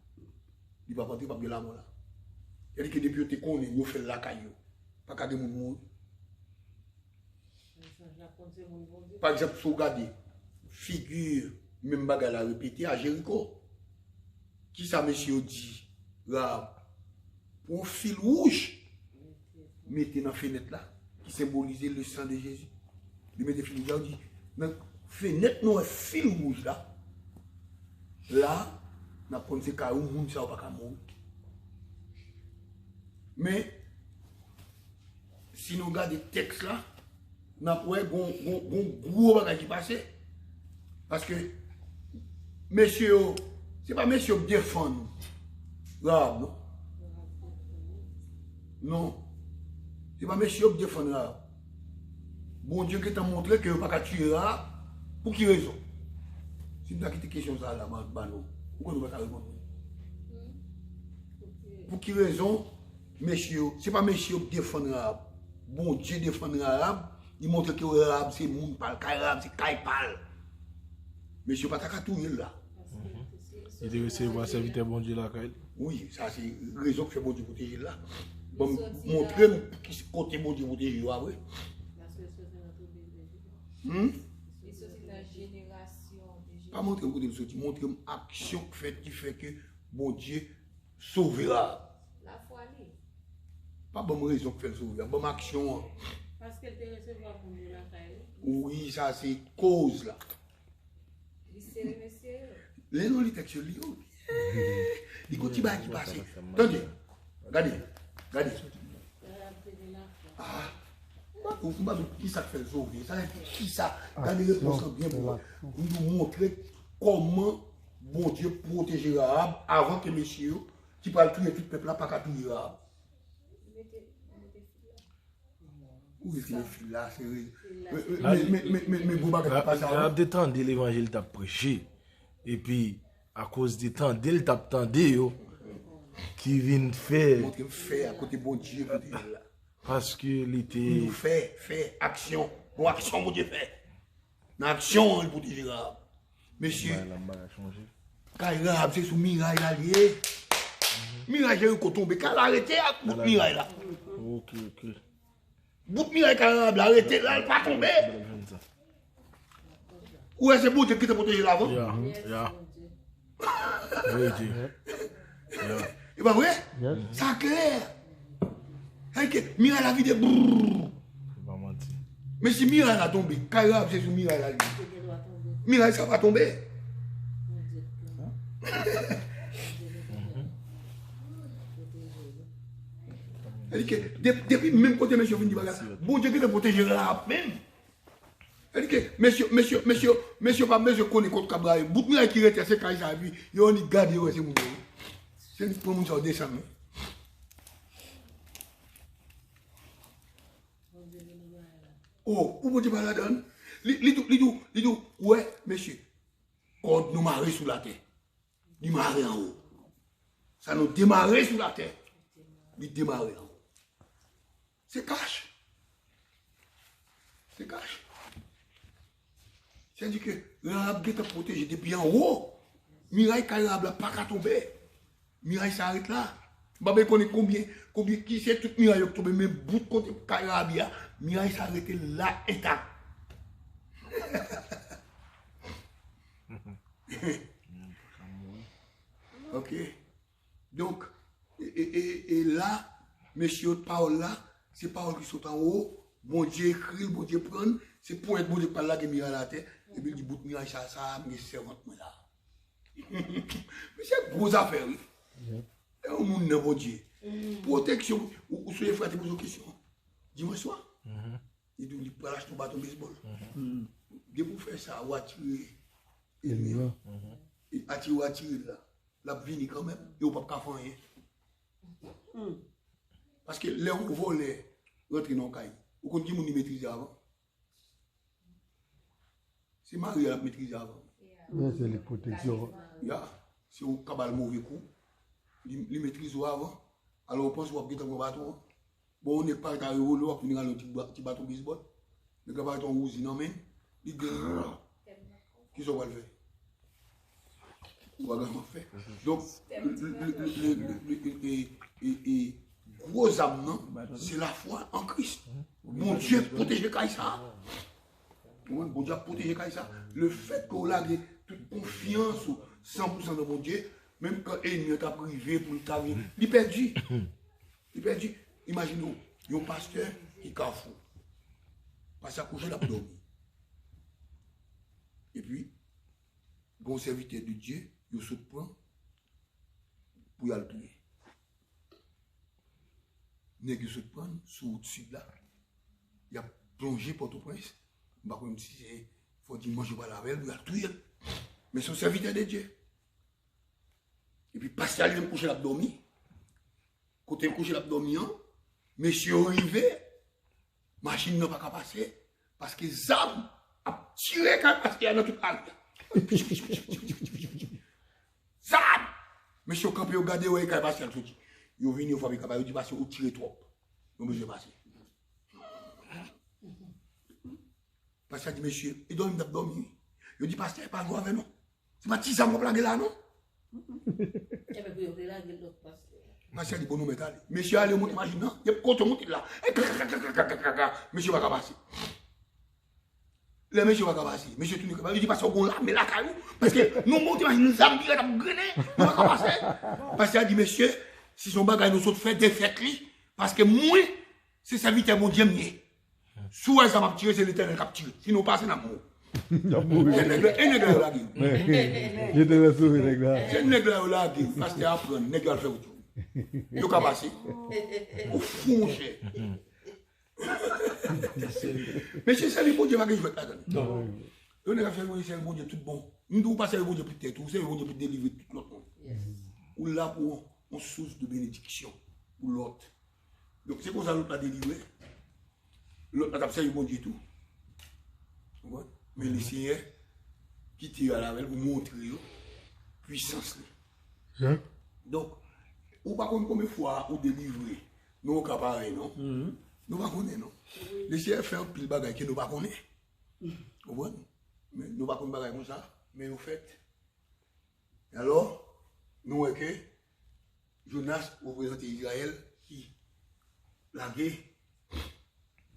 Il va partir par de la mort là. C'est-à-dire que depuis que tu connais, vous faites la caillou. Pas qu'à des gens. Par exemple, si vous regardez, figure, même bagarre la répéter à Jéricho. Qui ça, monsieur, dit, là, pour un fil rouge, mettez dans la fenêtre là, qui symbolise le sang de Jésus. Il met des fils rouges, il dit, dans la fenêtre, nous, un fil rouge là. Là, on a pensé qu'à un monde, ça va pas mourir. Mais, si nous regardons les textes là, on a un gros bagage qui passe. Parce que, messieurs, ce n'est pas messieurs qui défendent l'arabe, non? Non. Ce n'est pas messieurs qui défendent l'arabe. Bon Dieu qui t'a montré que vous ne pouvez pas tuer l'arabe. Pour qui raison? Si vous avez une question ça là, pourquoi nous ne pouvons pas répondre? Pour qui raison, messieurs, ce n'est pas messieurs qui défendent l'arabe. Bon Dieu défend l'arabe, il montre que l'arabe c'est monde parle, l'arabe c'est caille parle. Messieurs, pas ta tout là. Il dit que c'est voir serviteur bon Dieu là, Kail. Oui, ça c'est la raison que fait bon Dieu protéger là. Bon, montrer qui côté bon Dieu protéger là, oui. Pas montrer côté de montrer une action qui fait que bon Dieu sauvera. La foi liée. Pas bonne raison que fait le sauver, bonne action. Parce qu'elle te recevoir pour Dieu la Kail. Oui, ça c'est cause là. Les noms, les textes, les petits bas qui passent. Attendez, regardez, regardez. Ah, qui ça fait le sauver? Qui ça? Regardez les réponses bien pour nous montrer comment bon Dieu protéger l'arabe avant que messieurs qui parlent tuer tout le peuple là, pas qu'à tuer l'arabe. Où est-ce que les filles là? Mais vous ne pas détendre l'évangile t'a prêché. Et puis, à cause du temps, dès le tap tendé, qui vient faire. Montre faire à côté bon Dieu. Parce que l'été. Nous fait, action. Bon, action, mon Dieu fait. Dans action, il protège l'arabe. Monsieur, quand l'arabe, c'est sous Mirail là, lié. Mirail, j'ai eu qu'on tombe. Quand l'arrêté, à bout de Mirail là. Ok. Bout de Mirail, quand l'arabe l'a arrêté, là, il pas tombé. Ou est-ce que c'est bon Dieu qui t'a protégé là avant? Yeah. Et pas vrai? Ça clair. Mirail la vie de brrrr. Mais si Mirail a tombé, quand l'arabe, c'est sous Mirail là. Mirail, ça va tomber. Depuis même côté monsieur vient dire bon Dieu qui te protège là même. Elle dit que monsieur pas monsieur connaît contre Cabral. Bout de qui reste c'est quand ça vie, il on y garde c'est mon. C'est pour mon descend. Oh, où vous pas la donne? Li ouais, monsieur. Quand nous marrer sous la terre. Il marrer en haut. Ça nous démarrer sous la terre. Il démarrer en haut. C'est cash. C'est cash. C'est-à-dire que l'arabe est protégé depuis en haut. Mirail l'arabe n'a pas qu'à tomber. Mirail s'arrête là. Babé connaît combien qui c'est tout Mirail qui tombe, mais bout de côté l'arabe, Mirail s'arrête là intact. Ok. Donc, et là, messieurs, parole là, c'est paroles qui sont en haut. Bon Dieu écrit, bon Dieu prend. C'est pour être bon Dieu par là que Mirail à la terre. Et puis il dit, bout de Mirail, ça, mais servante là. Mais c'est une grosse affaire. Et on monde de bon Dieu. Protection, ou soyez frère, tu poses une question. Dis-moi soir. Il dit, il peut lâcher ton bâton baseball. Bien pour faire ça, ou attirer. Attirer là. La vini quand même, et on ne peut pas faire rien. Parce que là, on vole rentrer dans le caille. Vous connaissez qui maîtriser avant? C'est Marie qui a maîtrisé avant. C'est les protections. Si vous avez un mauvais coup, il maîtrise avant. Alors on pense qu'on va quitter un bâton. Bon, on n'est pas à revoler, on va finir un petit bâton baseball. Le bâton rouge, non mais, il dit, qui sont va le faire? On va vraiment faire. Donc, gros âme, non, c'est la foi en Christ. Bon Dieu protège ça. Bon Dieu protège ça. Le fait qu'on a toute confiance ou 100% de mon Dieu, même quand l'ennemi t'a privé pour ta vie, il est perdu. Il est perdu. Imaginez-vous, il y a un pasteur qui cafou. Parce qu'il a couché l'abdomen. Et puis, un serviteur de Dieu, il se prend pour y aller tuer. Il se prend sous au-dessus là. Il a plongé Port-au-Prince. Bah, comme si il faut dire, moi je vais la veille, il a tué. Mais c'est un serviteur de Dieu. Et puis, pasteur, il a couché l'abdomen. Côté couché l'abdomen, monsieur arrivé, machine n'a pas passer. Parce que Zam a tiré quand parce qu'il y a notre calme. Zam! Monsieur Campé, regardez où il y a passé. Il est venu au fabricant, il dit parce que vous tirez trop. Donc, je vais passer. Parce qu'il dit, monsieur, il donne une abdomen. Il dit, pasteur, pas droit avec nous. C'est ma petite Zam qui a plagué là, non? Parce qu'il dit, bon, nous mettons. Monsieur, allez, monter machine, non? Il y a quand on monte là. Monsieur va passer. Le monsieur va passer. Monsieur tout le monde dit parce qu'on là mais là caillou parce que nous montons une zambi là pour grener on va passer parce qu'il a dit monsieur si son bagage nous autres fait défaite lui parce que moi c'est serviteur mon Dieu mieux soit ça m'a tiré c'est l'Éternel qui a tiré sinon passer dans mort un nègre là qui je te laisse sauver nègre c'est un nègre là qui parce que apprendre nègre va faire tout il va passer au fond cher. Mais c'est ça le bon Dieu va que je veux là. Non. On a fait le bon Dieu tout bon. Nous devons passer le bon Dieu pour tête, c'est le bon Dieu pour délivrer tout l'autre monde. Ou là pour une source de bénédiction pour l'autre. Donc c'est comme ça l'autre a délivré. L'autre a fait le bon Dieu tout. Mais le Seigneur qui tire à la veille pour montrer la puissance. Donc, ou pas combien de fois ou délivrer, nous sommes capables, non? Nous ne connaissons pas, non. Le Seigneur fait un pile de bagages que nous ne connaissons pas. Mais nous ne connaissons pas comme ça, mais nous faisons. Alors, nous voyons que Jonas représente Israël qui la guerre.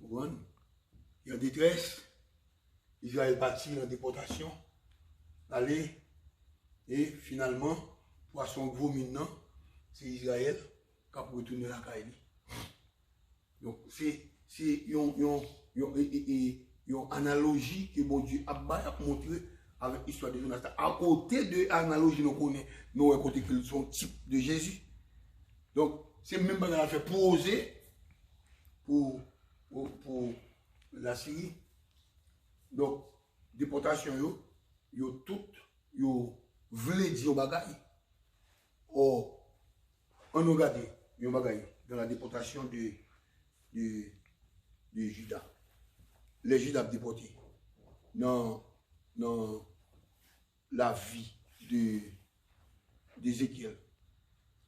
Il y a détresse. Israël partit en déportation. Aller. Et finalement, poisson gros maintenant, c'est Israël qui a retourné la Kaïli. Donc, c'est une analogie que mon Dieu a montré avec l'histoire de Jonas. À côté de l'analogie, nous connaissons, nous à côté que son type de Jésus. Donc, c'est même pas qu'on a fait poser pour la Syrie. Donc, déportation, yo tout, yo voulait dire au bagaille. Or, on a regardé, yo bagaille, dans la déportation de Judas. Les Judas déportés dans la vie d'Ézéchiel.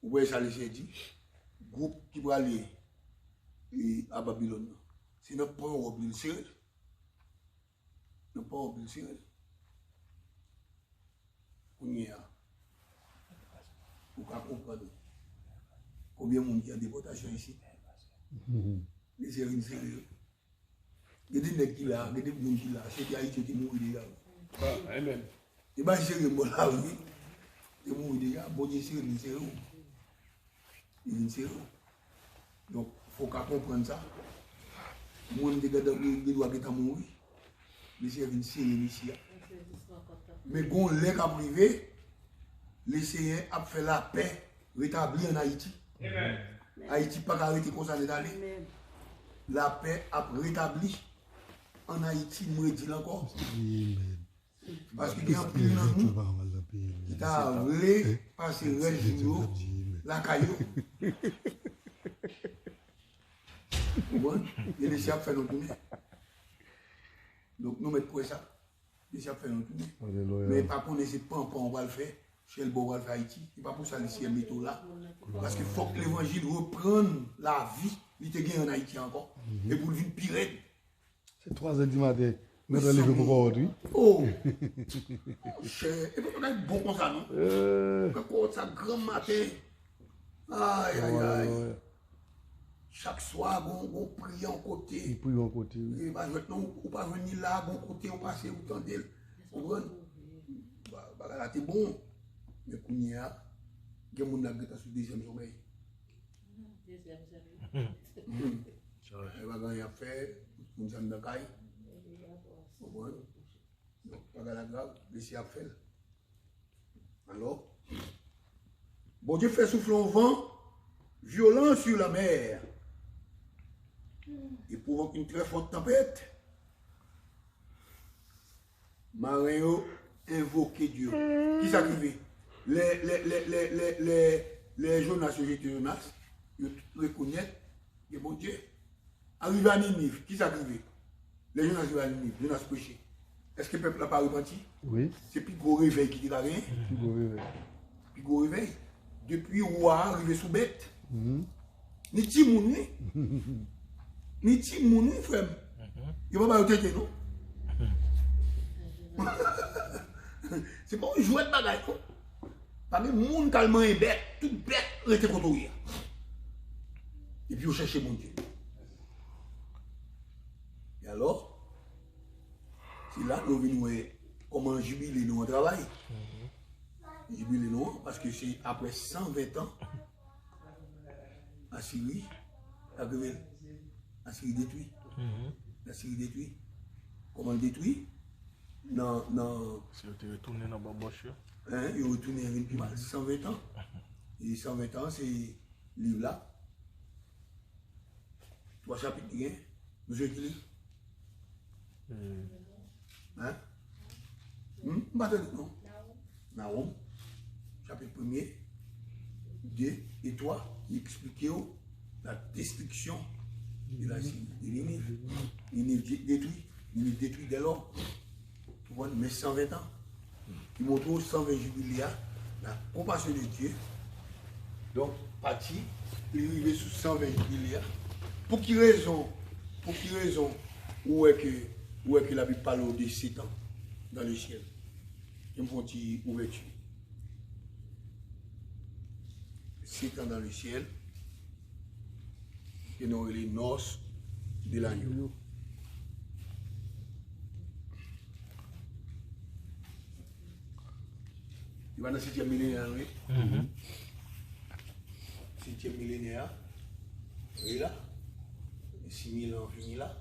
Vous voyez ça, les dit, groupe qui va aller à Babylone. C'est notre point au Bilsirel. Notre point au Bilsirel. On y a. Pour comprendre combien de monde qui a déportation ici. Les séries sérieux. Il y a des gens qui là, il y a des gens qui là, c'est qui Haïti qui mourent déjà. Amen. Et bien, c'est que moi là, oui, ils mourent déjà. Bon Dieu, c'est une série. Il une série. Donc, il faut qu'on comprenne ça. Moi, je dois être mourir. Mais c'est une série ici. Mais quand les cas privés, les séries a fait la paix rétablie en Haïti. Haïti pas arrêté comme ça d'aller. La paix a rétabli en Haïti, moi dis encore. Parce qu'il y a un pile dans nous qui t'a voulu passer le la caillou. Et les chefs font nous tourner. Donc nous mettons quoi ça? Les chefs font nous tourner. Mais par contre, c'est pas on va le faire. Chez le bon, on va le faire Haïti. Et pas pour ça, les chefs métaux là. Parce qu'il faut que l'évangile reprenne la vie. Il était gagné en Haïti encore. Et pour le vivre pire. C'est 3h du matin. Nous allons lever pour aujourd'hui. Oh! Cher. Et pourquoi on est bon comme ça, non? Pourquoi ça grand matin? Aïe, aïe, aïe. chaque soir, on prie en côté. Il prie en côté. Et maintenant, on pas venir là, bon côté, on passe, on tendait. On voit. Là, c'est bon. Mais quand il y a, il y a des gens qui sont sur le deuxième sommeil. Il va gagner à faire, on s'en a caille. On voit. Donc, pas la grave, laissez à faire. Alors, bon Dieu fait souffler un vent violent sur la mer et provoque une très forte tempête. Marin invoqué Dieu. Qui s'arrivait? Les Jonas, Jonas, ils reconnaissent que bon Dieu. Arrivé à Ninive, qui s'arrivait? Les Jonas arrivent à Ninive, Jonas prêchait. Est-ce que le peuple n'a pas repenti? Oui. C'est plus gros réveil qui dit la rien. Plus gros réveil. Plus gros réveil. Depuis roi arrivé sous bête. Ni Timoun, ni Timoun, frère. Il ne va pas être non? C'est pas un jouet de bagaille, non? Parce que le monde tellement est bête, tout bête, reste contre lui. Et puis on cherche mon Dieu. Et alors, c'est là que nous venons comment jubiler nous en travail. Jubiler nous, parce que c'est après 120 ans, la Syrie, la Syrie détruit. La Syrie détruit. Comment le détruit? Non. Si vous êtes retourné dans le boche. Hein, il est retourné avec plus mal. 120 ans. Et 120 ans, c'est livre là. 3 chapitres, rien. Vous êtes livre? Hein? Non. Naoum, chapitre 1er, 2 et 3, qui expliquent la destruction de la Syrie, de Ninive. Ninive détruit dès lors. Mais 120 ans. Il montre 120 jubilés, la compassion de Dieu. Donc, parti, il est arrivé sous 120 jubilés. Pour quelle raison où est que la Bible parle de 7 ans dans le ciel? Il me faut une ouverture. 7 ans dans le ciel, et nous les noces de l'agneau. Il va dans le 7e millénaire, oui. 7e millénaire, oui là. 6000 ans fini là.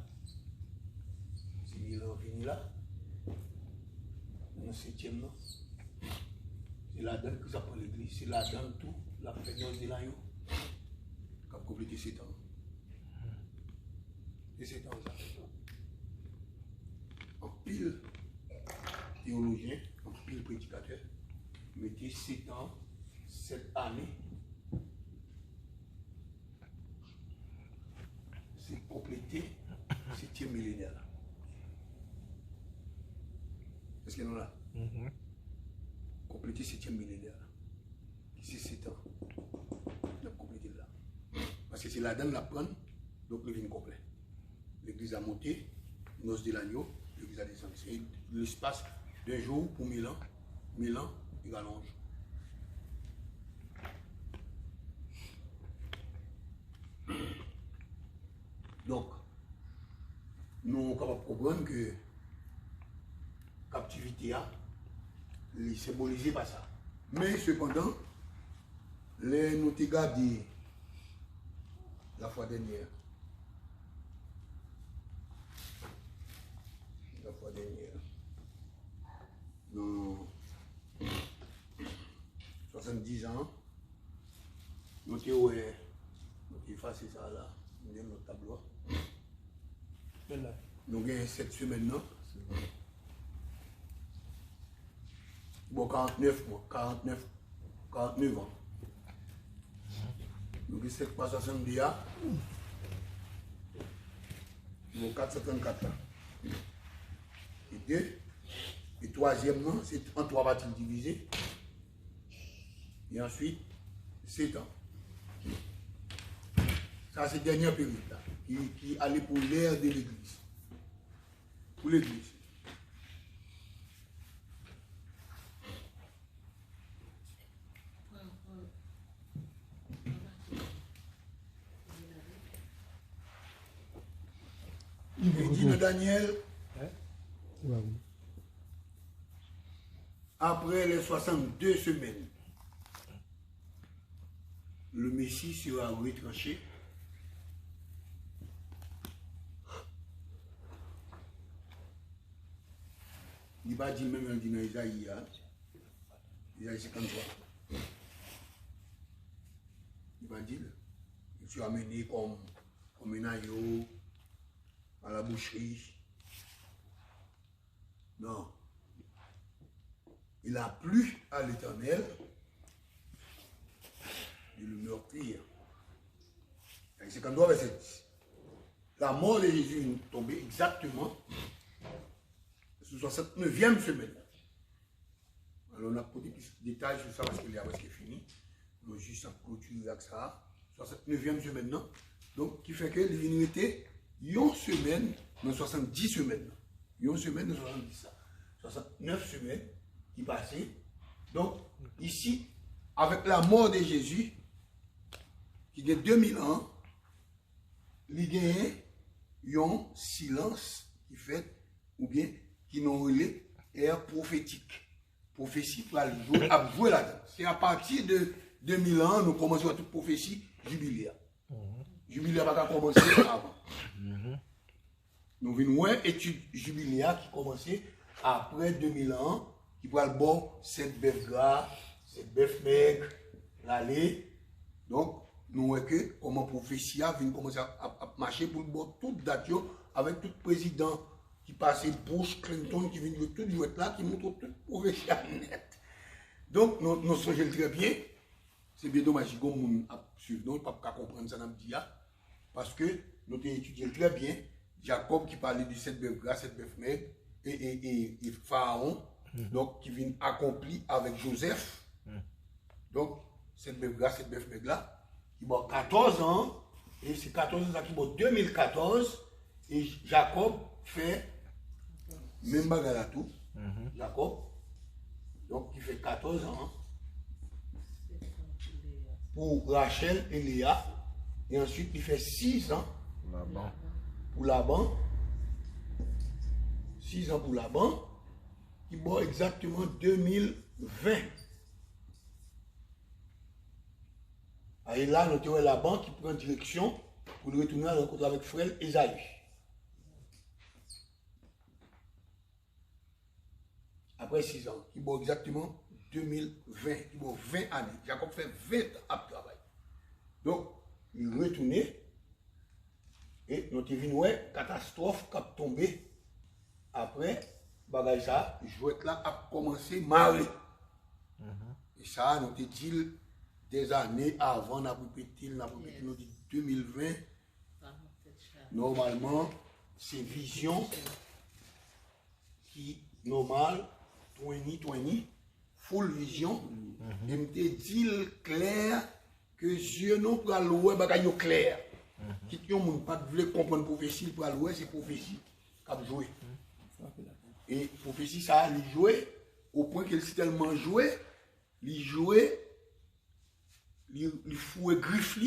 6000 ans fini là. Dans le 7e, non. C'est la donne que ça prend l'église. C'est la donne tout. La fête de l'agneau. Qui a complété 7 ans. Et 7 ans, ça. En pile théologien, en pile prédicateur, mettez 7 ans, 7 années. C'est complété 7e millénaire. Est-ce que nous là? Complété 7e millénaire. C'est 7 ans. On a complété là. Parce que c'est la dame la prendre, donc le vin complet. L'église a monté, noce de l'agneau, l'église a descendu. C'est l'espace d'un jour pour 1000 ans. 1000 ans, il rallonge. Donc, nous sommes capables de comprendre que la captivité est symbolisée par ça. Mais cependant, les nous avons gardé la fois dernière. Dans 70 ans, nous avons effacé ça là, nous avons notre tableau. Nous avons 7 semaines, non? Bon, 49 mois, 49 ans. Nous avons 7 pas 70 ans. Nous avons 434 ans. Et 2. Et troisièmement, c'est en 3 parties divisées. Et ensuite, 7 ans. Ça, c'est la dernière période là, qui allait pour l'ère de l'Église. Pour l'Église. Il dit dans Daniel, après les 62 semaines, le Messie sera retranché. Il va dire même dans Isaïe 53. Il va dire, je suis amené comme un agneau à la boucherie. Non. Il a plu à l'Éternel de le meurtrir. C'est quand on doit verset 10. La mort de Jésus est tombée exactement sur cette 9e semaine. Alors on a posé plus de détails sur ça parce qu'il est presque fini. On a juste clôturer avec ça. Sur cette 9e semaine, non? Donc, qui fait que l'unité, une semaine dans 70 semaines. Une semaine dans 70 ça. 69 semaines qui passaient. Donc, ici, avec la mort de Jésus, qui est 2000 ans, il y a un silence qui fait, ou bien qui nous relève, est prophétique. Prophétie pour jouer là-dedans. C'est à partir de 2000 ans, nous commençons à toute prophétie jubilaire. Jubilaire va commencer avant. Nous venons une étude jubilaire qui commençait après 2000 ans, qui va le bon, cette bœuf gras, cette bœuf maigre, l'aller. Donc, nous voyons que comment prophétie vient commencer à marcher pour le bon, toute date avec tout président qui passait Bush, Clinton, qui vient de tout jouer là, qui montre toute prophétie net. Donc, nous songeons très bien. C'est bien dommage que nous ne pouvons pas comprendre ça dans le dia, parce que nous avons étudié très bien Jacob qui parlait de cette bœuf gras, cette bœuf maigre, et Pharaon, donc qui vient accompli avec Joseph. Donc, cette bœuf gras, cette bœuf maigre là, qui a 14 ans, et c'est 14 ans qui a 2014, et Jacob fait même bagarre à tout. Jacob, donc qui fait 14 ans. Pour Rachel et Léa, et ensuite il fait 6 ans pour Laban, 6 ans pour Laban, qui boit exactement 2020. Et là, nous avons Laban qui prend direction pour retourner à la rencontre avec frère Esaü. Après 6 ans, qui boit exactement 2020, il a 20 années. Jacob fait 20 ans de travail. Donc, il est retourné et nous avons vu une catastrophe qui a tombé. Après, bagay ça, jouet là a commencé à marrer. Et ça, nous avons dit des années avant, nous avons répété, nous dit 2020. Normalement, c'est vision qui, normal, 2020. Full vision, et me dit clair que Dieu non pour louer bagaille clair. Qui yon moun pas veut comprendre prophétie pour louer c'est prophétie qu'a joué. Et prophétie ça il joué au point qu'il s'est tellement joué, il joué il fouet griffe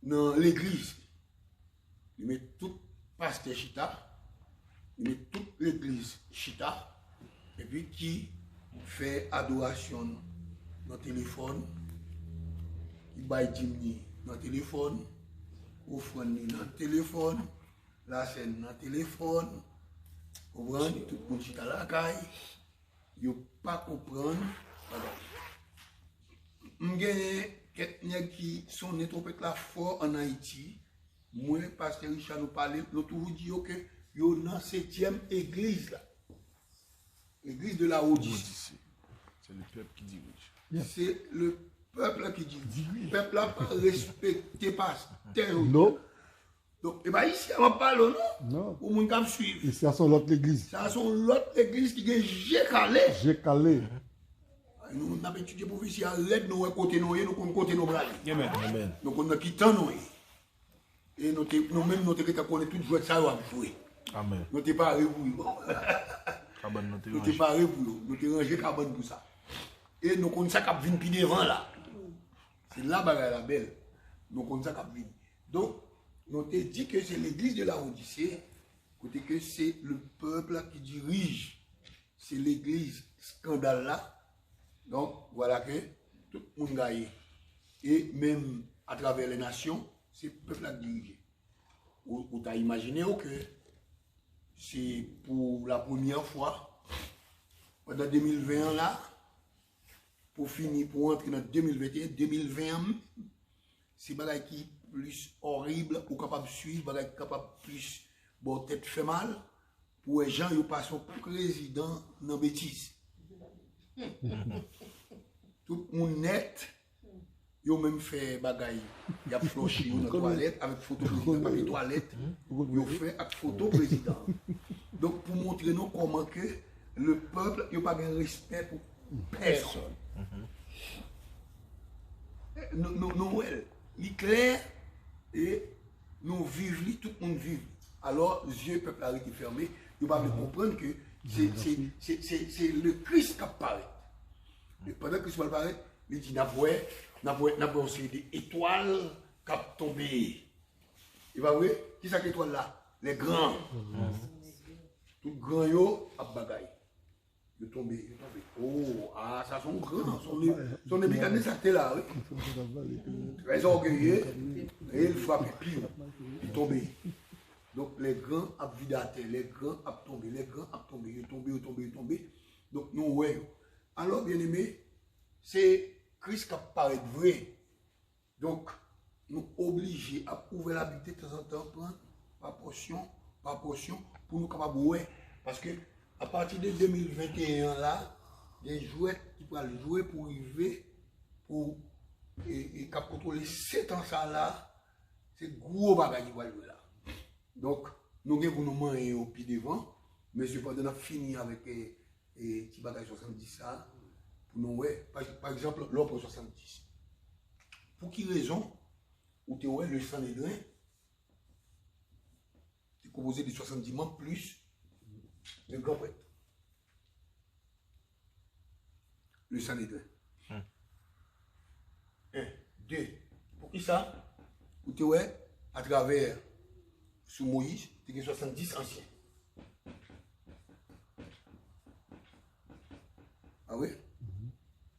dans l'église. Il met tout pasteur chita, il met toute l'église chita et puis qui fait adoration dans le téléphone, qui baille Jimmy dans le téléphone, offrande dans le téléphone, la scène dans le téléphone, vous comprenez, tout le monde est à la caille, il ne pas comprendre. Je sais quelqu'un qui sont trop fort en Haïti, moi, pasteur Richard nous parlait, l'autre vous dit que vous êtes dans la 7e église là. L'église de la Odyssée. C'est le peuple qui dirige. C'est le peuple qui dirige. Le peuple n'a pas respecté pasteur. Non. Donc, et bien ici, on parle, non? Non. Pour les gens qui suivent. Et ça sont l'autre église. Ça sont l'autre église qui est Jécalé. Jécalé. Nous avons étudié pour ici à l'aide, nous côté nous, nous connaissons côté nous. Amen. Donc, on a quitté nous. Et nous-mêmes, nous connaissons tout jouer ça, nous avons joué. Amen. Nous n'avons pas révoulu. Nous t'es paré pour nous, nous t'es rangé carbone pour ça. Et nous connaissons ça qui vient plus devant là. C'est là bagaille la belle. Nous connaissons ça qui vient. Donc, nous avons dit que c'est l'église de la Odyssée, côté que c'est le peuple qui dirige. C'est l'église scandale là. Donc voilà que tout le monde gagne. Et même à travers les nations, c'est le peuple qui dirige. Vous avez imaginé que c'est pour la première fois, pendant 2020 là, pour finir, pour entrer dans 2021, 2020, c'est bagay qui plus horrible, pour capable de suivre, bagay qui capable plus, bon, tête fait mal, pour les gens, ils passent au président dans bêtise. Tout le monde net, ils ont même fait bagay, il y a floché dans la toilette, avec photo président, papier toilette, ils ont fait avec photo président. Donc, pour montrer nous comment que le peuple, il n'a pas de respect pour personne. Nous, il est clair et nous vivons, tout le monde vit. Alors, les yeux peuple arrêté fermé, il va comprendre que c'est le Christ qui apparaît. Et pendant que Christ apparaît, il dit, n'a pas aussi des étoiles qui ont tombé. Il va voir, qui c'est l'étoile là? Les grands. Tout grand yo a bagaille. Il est tombé. Oh, ah, ça sont grands. Son Nebuchadnezzar était là, oui. Très orgueilleux. Et il frappe pire. Il est tombé. Donc les grands ont vidé à terre, les grands ont tombé, les grands ont tombé, ils sont tombés. Donc nous, ouais. Alors, bien aimé, c'est Christ qui apparaît vrai. Donc, nous obligés à ouvrir la Bible de temps en temps, prendre par portion, pour nous capables de jouer. Parce que à partir de 2021, là, les jouets qui peuvent jouer pour arriver, pour contrôler 7 ans ça là, c'est gros bagage qui va jouer là. Donc, nous avons nous manger au pied devant, mais cependant, on a fini avec petit bagage 70 ça, pour nous, ouais, par exemple, l'offre 70. Pour quelle raison, où tu as le sang des grains, c'est composé de 70 membres plus le grand prêtre. Le sang des grains. 1, 2. Pour qui ça? Où tu as à travers sous Moïse, tu as 70 anciens. Ah oui?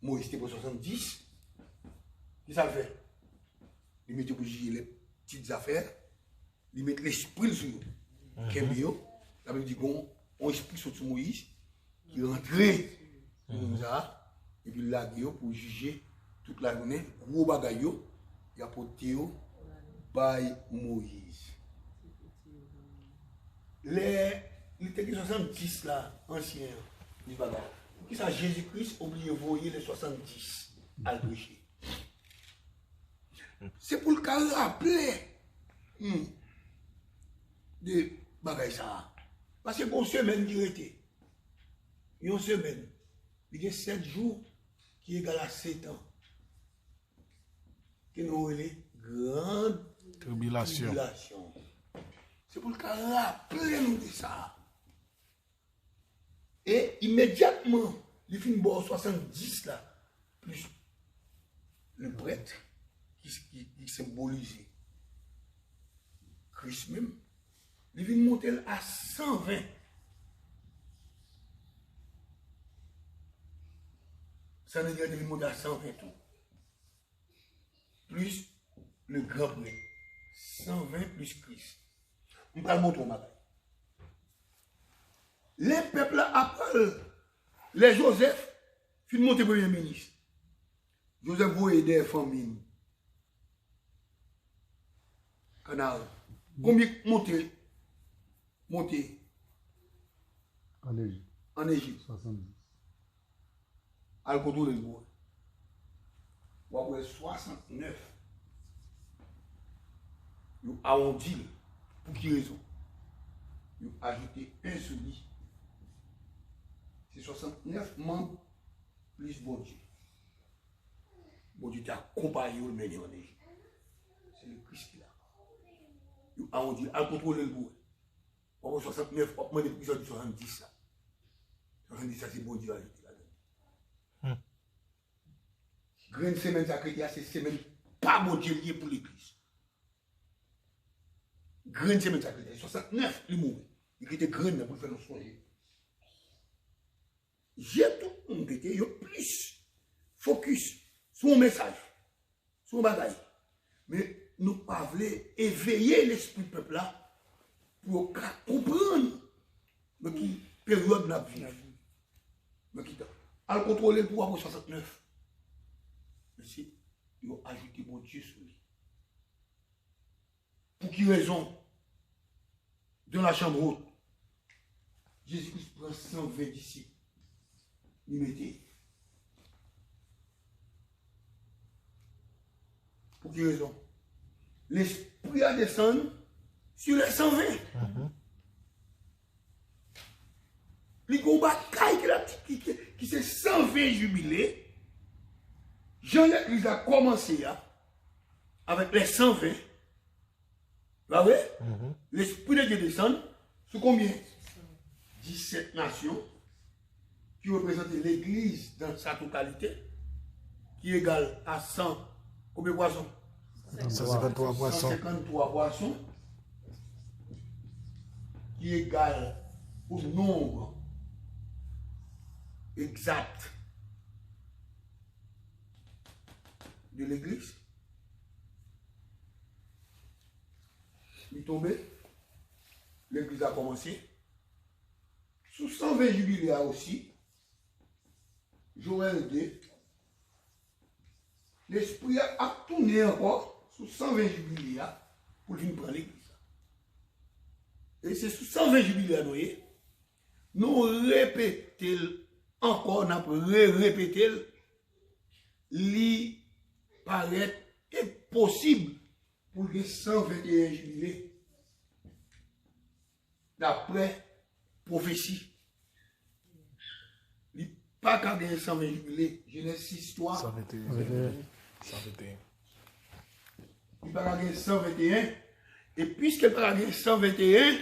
Moïse, tu as 70. Qu'est-ce que ça fait? Il met pour gérer les petites affaires. Il met l'esprit sur eux. Kembio, ça veut dire qu'on esprit sur Moïse qui est rentré comme ça. Et puis là, pour juger toute la journée, gros bagaille, il a porté par Moïse. Les 70 là, anciens, du bagage. Qui ça, Jésus-Christ oublié de voyer les 70 à le péché. C'est pour le cas rappeler de bagaille ça. Parce que pour une semaine qui était, une semaine, il y a 7 jours qui égale à 7 ans. Qui nous relève grande tribulation. C'est pour le cas rappeler nous de ça. Et immédiatement, il finit bon 70 là, plus le prêtre qui symbolise Christ même, il vient monter à 120. Ça veut dire qu'il vient monter à 120 tout. Plus le grand prêtre. 120 plus Christ. On va montrer au matin. Les peuples appellent les Joseph, fin monter premier ministre. Joseph voyait des famines. Canal. Combien monter En Égypte. en Égypte? 70. À contrôler le bois. Ou après 69. Ils ont arrondi. Pour qui raison? Ils ont ajouté un sur lui. C'est 69 membres plus bon Dieu. Bon Dieu t'a accompagné au mener en Égypte. C'est le Christ qui l'a. Ils ont arrondi. À contrôler le bois. Ou 69, au moins l'épisode de 70 ça. 70 ça c'est bon Dieu ajouté là-dedans. Grande semaine, ça crée, c'est semaine pas bon Dieu lié pour l'église. graine c'est même ça. 69, il mourit. Il était graine pour faire le soin. J'ai tout le monde qui était plus focus sur un message, sur un bagage. Mais nous ne pas voulons éveiller l'esprit du peuple là pour comprendre de qui période nous vivons. À contrôler le pouvoir pour 69. Mais si ils ont ajouté mon Dieu sur lui. Pour qui raison? Dans la chambre haute, Jésus-Christ prend 120 disciples. Il mettait. Pour quelle raison? L'esprit a descendu sur les 120. Les combats qui c'est 120 jubilés. Jean-Jacques a commencé avec les 120. Vous voyez? L'esprit de Dieu descend sur combien? 17 nations qui représentent l'église dans sa totalité, qui est égale à 100, combien de poissons? 153 poissons. 153 poissons, qui est égale au nombre exact de l'église. Il est tombé, l'église a commencé. Sous 120 jubilés aussi, Joël 2, l'esprit a tourné encore sous 120 jubilés pour venir prendre l'église. Et c'est sous 120 jubilés nous répétons encore, nous répétons, il paraît impossible pour les 121 jubilés d'après prophétie. Il n'y a pas qu'à gagner 120 jubilés. Genèse 6, 3. 121. Il n'y a pas qu'à gagner 121. Et puisqu'il n'y a pas qu'à gagner 121,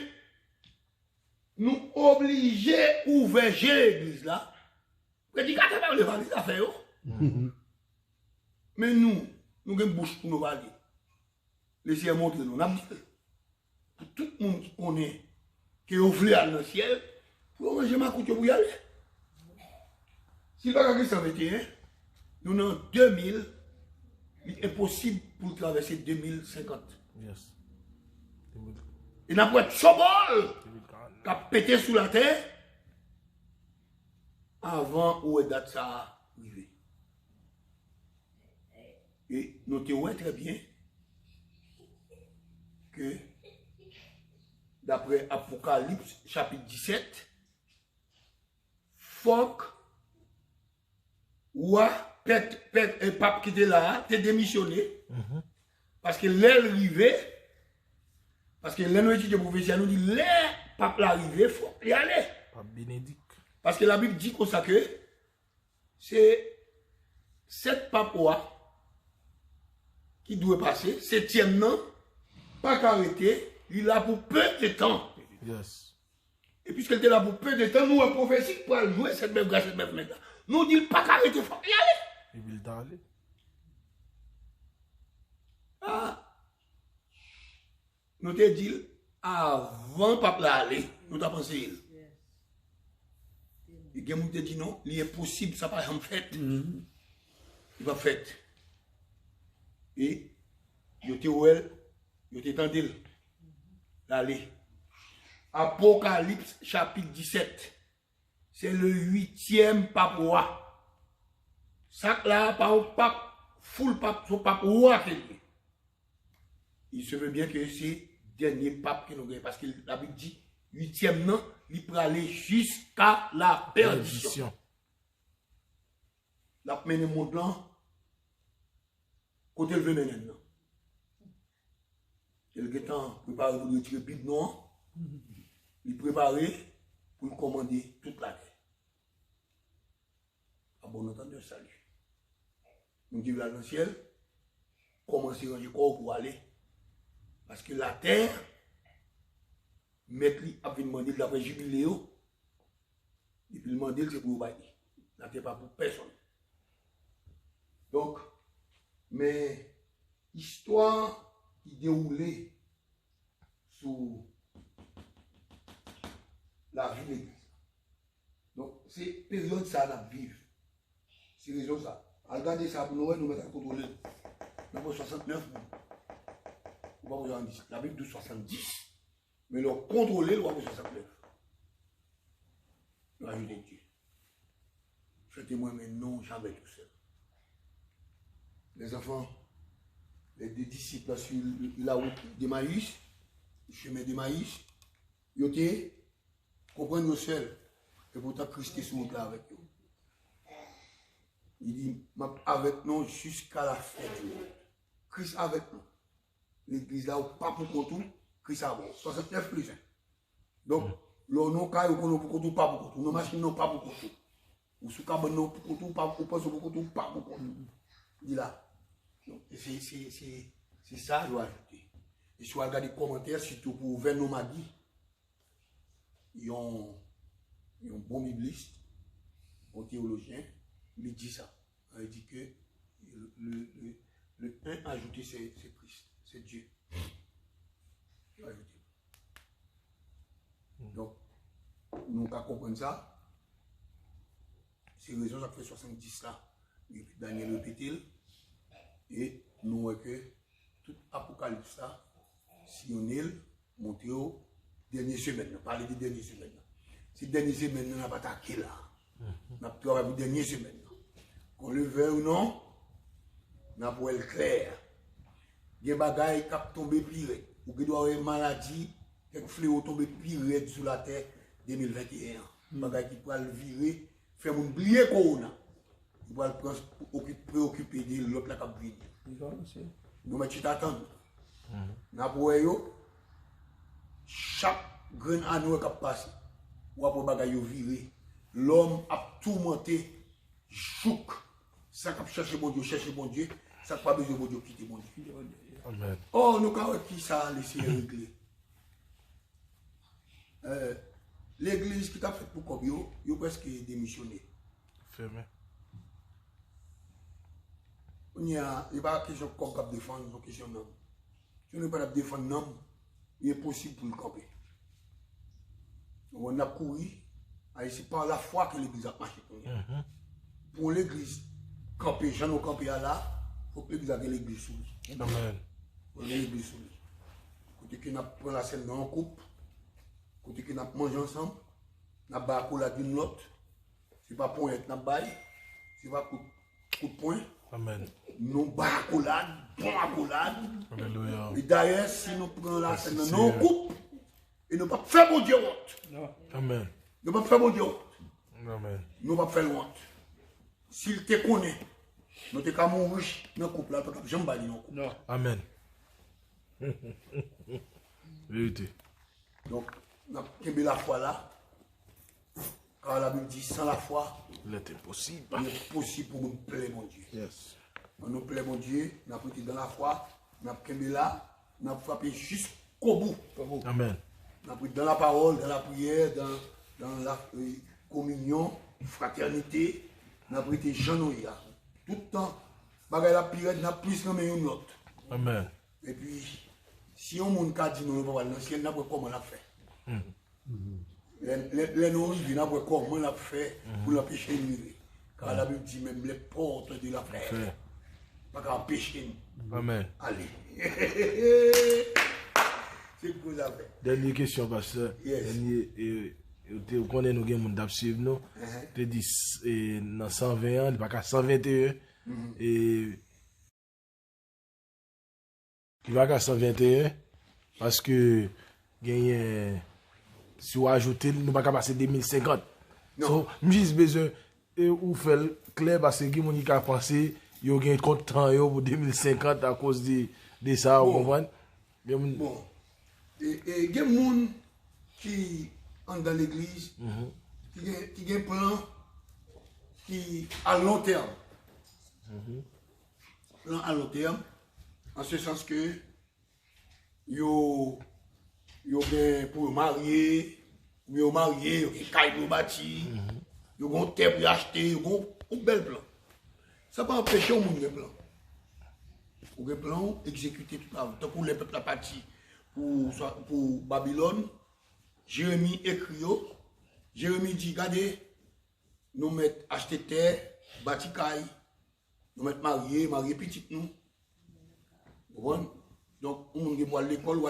nous obligés d'ouvrir l'église là. Prédicateur pas le valider à faire. Mais nous avons une bouche pour nous valider. Laissez montrer nous. Pour tout le monde qui connaît, qui est ouvert dans le ciel, pour manger ma couture pour y aller. Si le bagage 121, nous avons 2000, il est impossible pour traverser 2050. Yes. Et n'a pas de chobol qui a pété sous la terre avant où est date ça arrivé. Et notez très bien que d'après Apocalypse chapitre 17, Foc, pape qui était là, t'es démissionné. Parce que l'aile arrivée, parce que l'aile étudiant prophétie nous dit, l'aile pape l'arrivée, il faut y aller. Pape Bénédicte. Parce que la Bible dit comme ça que c'est 7 papes qui doit passer, 7e non, pas qu'arrêter, il est là pour peu de temps. Yes. Et puisqu'il était là pour peu de temps, nous, en prophétie, pour jouer cette même grâce, cette même mec là. Nous disons pas qu'arrêter, il faut y aller. Il veut d'aller. Ah. Nous te dit, avant pape l'aller, nous t'avons pensé. Et il y a des gens qui dit non, il est possible, ça va pas fait. Il va faire. Et il était où elle, il était tendu d'aller. Apocalypse chapitre 17. C'est le 8e pape roi. Ça là, pas un pape, full pape, son pape roi. Il se veut bien que c'est le dernier pape qui nous gagne. Parce que la Bible dit, 8e non, il peut aller jusqu'à la perdition. La mené mon plan, côté le veut mener non. Quelque temps, préparé pour retirer le bide non. Il préparé pour commander toute la terre. À bon entendeur, salut. Nous disons là dans le ciel, commencer à ranger corps pour aller. Parce que la terre, mettre lui a demandé de la jubilé. Et puis demander c'est pour bailler. La terre pas pour personne. Donc, mais histoire qui déroulait sur la vie de l'église. Donc, c'est période ça la vivre. C'est raison ça. Regardez ça pour nous mettre à contrôler. Nous avons 69 mois. La Bible dit 70. Mais le contrôler, nous avons 69. Nous avons Dieu. Faites-moi, mais non, jamais tout seul. Les enfants, les deux disciples sur la route d'Emmaüs, le chemin d'Emmaüs, ils étaient comprendre nous seuls. Et pourtant, Christ est sur route là avec eux. Il dit, avec nous jusqu'à la fin du monde. Christ avec nous. L'église là, pas pour contour, Christ avec nous. 69 plus 1. Donc, le non cas, on pour contour, pas pour contour. Nos machines non pas pour contour. Ou sous cabane non pour contour, pas pour contour, pas pour contour. Il dit là. C'est ça, je dois ajouter. Et si vous regardez les commentaires, surtout pour Vernon Magui, ils ont un bon bibliste, un bon théologien, il dit ça. Il dit que le 1 ajouté, c'est Christ, c'est Dieu. Donc, nous avons compris ça. C'est raison, ça fait 70 là. Daniel répète. Et nous voyons que tout apocalypse là, si on est monté au dernier semaine, parler des dernières semaines. Si dernière semaine, on n'a pas attaqué là. On a travaillé pour dernière semaine. Qu'on le veuille ou non, on a pour être clair. Il y a des bagailles qui tombent pire. Ou qui doivent avoir une maladie, quelques fléaux tombent pire sur la terre 2021. Des bagailles qui peuvent virer, faire oublier Corona. Il va le préoccuper de l'autre là qui vient. Nous mettons attendre. Nous avons chaque grain anneau qui passe, ou après bagaille virer. L'homme a tourmenté, chouk. Ça qui cherche bon Dieu, ça qui pas besoin de bon Dieu quitter bon Dieu. Amen. Oh, nous avons qui ça laissé régler. L'église qui t'a fait pour Kobio, il a presque démissionné. Fermé. Il n'y a pas question de comme défendre, il y a question d'homme. Si on n'est pas défendre l'homme, il est possible pour le camper. On a couru, c'est par la foi que l'église a marché pour nous. Pour l'église, camper, j'en ai campé là, il faut que l'église ait l'église sous lui. Amen. Il faut l'église sous lui. Côté qu'on a pris la scène dans un couple, côté qu'on a mangé ensemble, on a battu la d'une l'autre. Ce n'est pas pour être dans le bail, ce n'est pas coup de poing. Amen. Nous baracolade, bon accolade. Alléluia. Et d'ailleurs, si nous prenons la scène dans nos coupes, et nous ne pas faire bon Dieu honte. Amen. Nous ne pas faire bon Dieu honte. Amen. Nous ne pas faire honte. S'il te connaît, nous ne pas mourir dans le couple là, parce que je ne pas dire non. Amen. Vérité. Donc, nous avons la foi là. Car la Bible dit, sans la foi, Il est impossible. il est possible pour nous plaire mon Dieu. Yes. Nous plaît mon Dieu, nous avons été dans la foi, nous avons là, nous avons frappé jusqu'au bout. Amen. Nous avons pris dans la parole, dans la prière, dans la communion, fraternité, nous avons été genouillés. Tout le temps, bagaille la pire, nous avons plus nommé une autre. Amen. Et puis, si on monde a dit non, dans le ciel, nous avons comment on l'a fait. Les non-rivés, nous avons comment on l'a fait pour l'empêcher de vivre. Car la Bible dit même les portes de la paix. Pas qu'à empêcher nous. Amen. Allez. C'est pour ça. Dernière question, pasteur. Yes. Vous connaissez nous, nous avons suivi nous. Tu dis dans 120 ans, il n'y a pas qu'à 121. Et il va qu'à 121 parce que si vous ajoutez, nous ne pouvons pas passer 2050. Non. Donc, j'ai besoin de faire clair parce que les gens qui ont pensé qu'ils ont gagné trop de temps pour 2050 à cause de ça, vous comprenez? Bon. Et il y a des gens qui entrent dans l'église, qui ont un plan qui à long terme. Plan à long terme, en ce sens que yo bien pour marier, yo marié, yo caille pour bâtir, yo ont terre pour acheter, yo ont un bel plan. Ça pas empêcher au monde de plan. Ou un plan exécuter tout ça, tant que le peuple a parti. pour Babylone. Jérémie écrit, Jérémie dit, regardez, nous mettons acheter terre, bâtir caille, nous mettons marier petite nous. Donc, on va à l'école,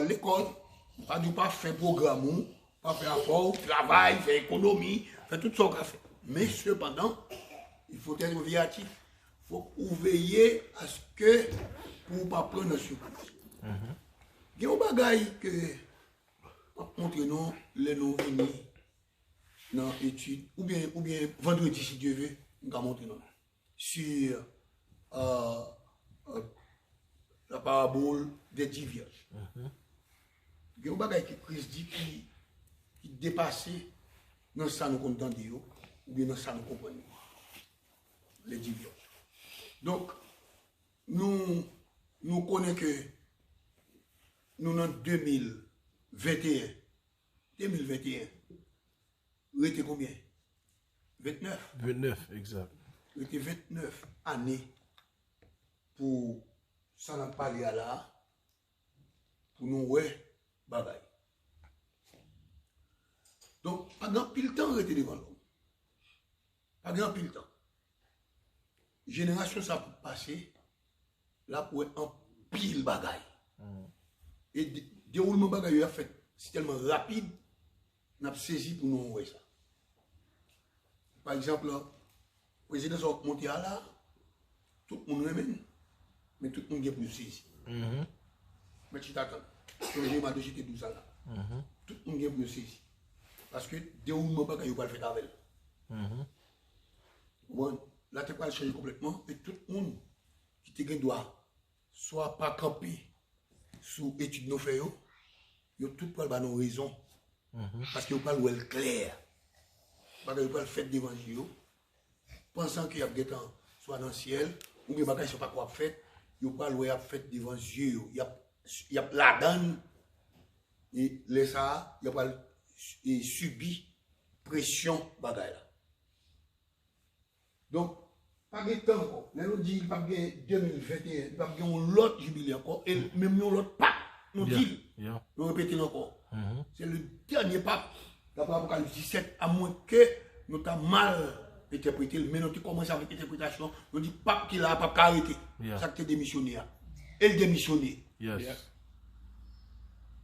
pas faire programme, pas faire rapport, travail, faire économie, faire tout ce qu'on a fait. Mais cependant, il faut être viatif. Il faut veiller à ce que, pour ne pas prendre surprise. Il y a un bagage que, montre nous, les noms venus dans l'étude, ou bien vendredi, si Dieu veut, nous allons montrer nous sur la parabole des 10 vierges. Il y a un bagage que Christ dit qui dépasse dans ça nous comprenons, ou bien dans ça nous comprenons. Les 10 vierges. Donc, nous connaissons que nous en 2021, il était combien? 29. 29, exact. Il était 29 années pour ça n'a pas parlé à là, pour nous ouais, bagaille. Donc, pas grand pile temps rester devant l'homme. Pas grand pile temps. Génération ça peut passer, là pour un pile bagaille. Et déroulement bagaille a fait, c'est tellement rapide, on a saisi pour nous ouais ça. Par exemple, le président sont monté à là, tout le monde même, mais tout le monde est plus saisi. Mais tu t'attends, je m'a dit j'étais 12 ans là. Tout le monde est plus saisi. Parce que déroulement bagaille n'a pas le fait avec. Bon, là tu peux changer complètement, et tout le monde qui te doit soit pas camper sous études nous fait, yo tout pas ba nos raisons. Parce que vous pas le clair. Parce que vous pas le fait d'évangile, pensant qu'il y a des temps soit dans le ciel ou bien bagage pas quoi fait, vous pas le fait d'évangile, il y a la donne et les ça, il y a pas subi pression bagage là. Donc pas de temps encore. Nous dit pas de 2021, pas de l'autre jubilé encore et même l'autre pape nous dit. Nous répétons encore. C'est le dernier pape d'après Apocalypse 17 à moins que nous avons mal interprété mais nous commencé avec l'interprétation, nous dit pape qui l'a pas arrêté. Ça qui est démissionné. Et le démissionné.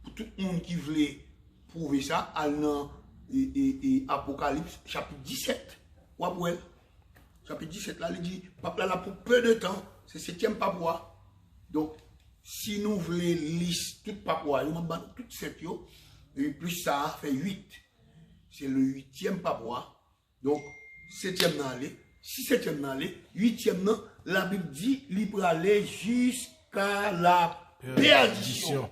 Pour tout le monde qui voulait prouver ça, dans Apocalypse chapitre 17. Ou après chapitre 17 là, il dit, pape là pour peu de temps, c'est 7e pape. Donc, si nous voulons liste tout pape, nous avons tout 7 et plus ça fait 8. C'est le 8e pape. Donc, 7e dans aller, 6e dans aller, 8e dans, la Bible dit, il peut aller jusqu'à la perdition.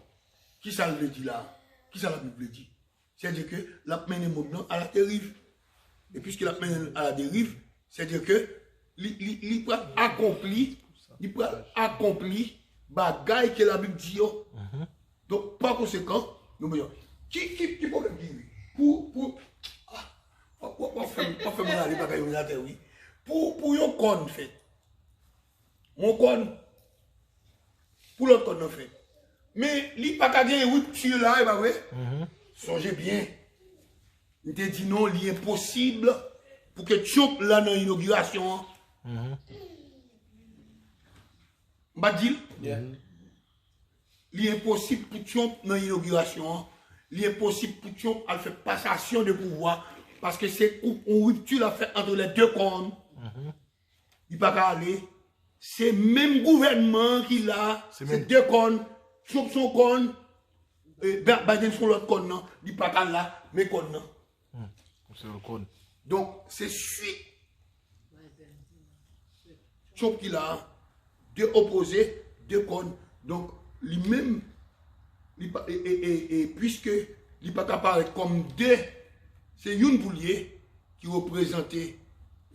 Qui ça le dit là? Qui ça la Bible dit? C'est-à-dire que la mène le monde à la dérive. Et puisque la mène à la dérive, c'est-à-dire que il peut accomplir bagaille que la Bible dit. Donc, par conséquent, nous mettons. Qui problème qui pour faire mal aller bagaille on la terre oui. Pour yon con fait. Mon con pour l'autre con fait. Mais li pas ka gen rupture là, pas vrai? Songez bien. Il te dit non, il est impossible pour que Trump là dans l'inauguration. M'a dit, il est impossible pour Trump dans l'inauguration. Il est impossible pour Trump à faire passation de pouvoir parce que c'est une rupture à faire entre les deux cornes. Il ne peut pas aller. C'est le même gouvernement qui a, c'est deux cornes. Trump son corne, Biden son l'autre corne, il ne peut pas là, mais corne. C'est le corne. Donc, c'est suite. Trump qui a deux opposés, deux cornes. Donc, lui-même, et puisque il ne peut pas apparaître comme deux, c'est une boulier qui représentait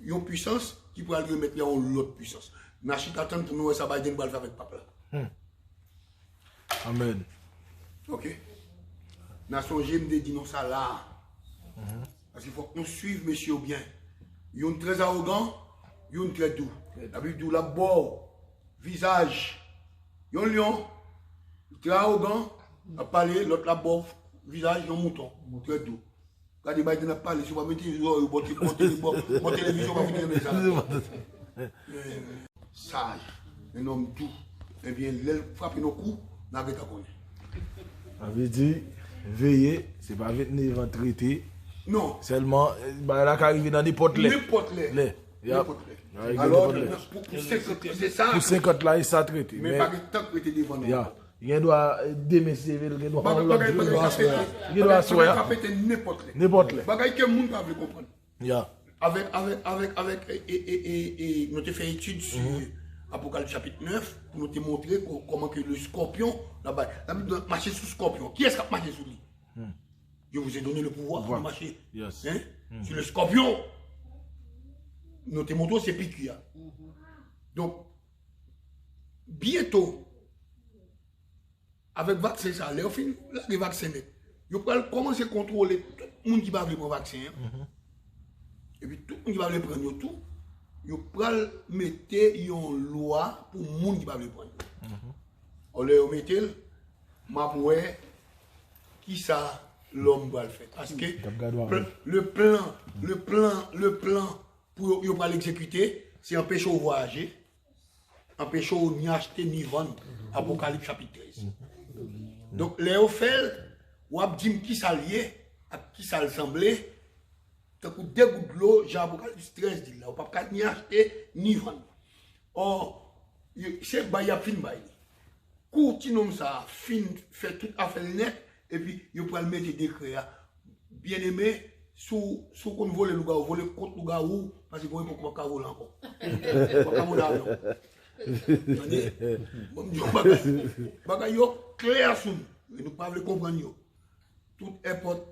une puissance qui pourrait le mettre en l'autre puissance. Mais je attends pour nous, ça va Biden va le faire avec papa. Amen. Ok. Nation j'aime de dire non ça là. Parce qu'il faut que nous suivions monsieur bien. Ils sont très arrogants, ils sont très doux. La Bible dit la beau visage. Ils sont lion, très arrogant, A parlé, l'autre la bof, visage, un mouton. Très doux. Quand il va parler, si vous mettez les oreilles, mon télévision va venir ça. Sage, un homme doux. Eh bien, il frappe nos coups, n'a pas connu. Ça veut dire, veiller, c'est pas 29 ans traité. Non. Seulement, bah, là, qui arrive dans n'importe les. N'importe les. N'importe les. Alors, pour 50, c'est ça. Pour 50 là, il s'est traité. Mais pas de temps que tu es devant nous. Il doit démesser, il doit frapper n'importe les. N'importe les. Bagay que moun pa vle comprendre. Yeah. Avec nous avons fait étude sur Apocalypse chapitre 9 pour nous te montrer comment que le scorpion là-bas, la Bible doit marcher sous scorpion. Qui est-ce qui a marché sous lui? Je vous ai donné le pouvoir de marcher sur le scorpion. Nous te montrons c'est piqûres. Donc, bientôt, avec le vaccin, ça, les vaccins, vous pouvez commencer à contrôler tout le monde qui va prendre le vaccin. Et puis tout le monde qui va le prendre tout, vous pouvez mettre une loi pour le monde qui va le prendre. On le met, ma qui ça l'homme va le faire. Parce que le plan pour l'exécuter, c'est empêcher de voyager, empêcher de ni acheter ni vendre. Apocalypse chapitre 13. Donc, les offres, ou dit qui ça lié, à qui ça ressemblait, donc deux gouttes de l'eau, j'ai Apocalypse 13 dit là, on ne peut pas ni acheter ni vendre. Or, c'est Baya fin Baye. Courtinum ça, fin, fait toute affaire net, et puis, il peut le mettre des décrets. Bien aimé, sous qu'on vole le gars, vole contre le gars ou, parce qu'on ne peut pas voler encore. Pas voler avant. Bagay yo clair sous nous pas le comprendre. Tout importe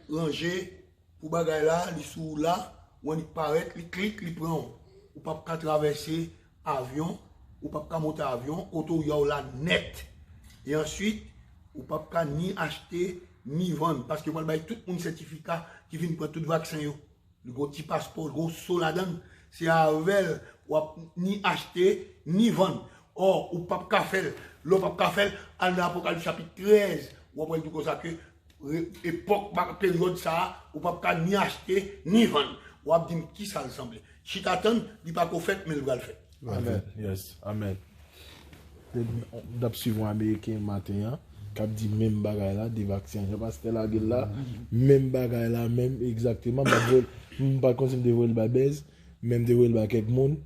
rangé pour bagay là, li sous là, on y paraît, li clique, li prend. Ou pas traverser avion, ou pas monter avion, auto yo là net. Et ensuite, ou pas ni acheter ni vendre parce que moi bail tout un certificat qui vient prendre tout vaccin yo. Le gros petit passeport, le gros soladan, c'est avec ou ni acheter ni vendre. Or, ou pas faire, l'autre pas faire, en Apocalypse chapitre 13, ou après tout comme ça que époque, période ça, ou pas ni acheter ni vendre. Ou après dire qui ça ressemble. Si t'attends, dis pas qu'on fait, mais le va le faire. Amen. Yes, amen. D'après suivant américain matin, qui dit même bagaille là, des vaccins. Je pense que la gueule là, même bagaille là, même exactement, pas continuer de voler le babèze, même de voler le quelques monde,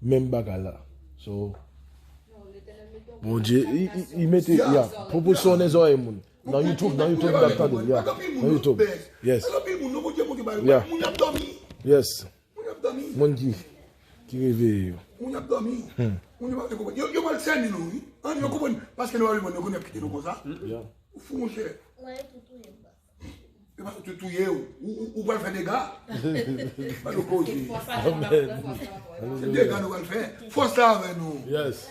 même bagaille là. So, mon Dieu, il mettait, proposition des oreilles, dans YouTube, dans YouTube, dans YouTube. Yes. Yes. Mon Dieu, qui réveille. On a dormi. On a dormi. Yo mal scène nous. On ne comprend parce que nous allons nous connaître quitter nous comme ça. Fou mon cher. Ouais, tout parce que tu es ou va faire des gars. Pas le cause. Amen. C'est des gars nous va le faire. Faut ça avec nous. Yes.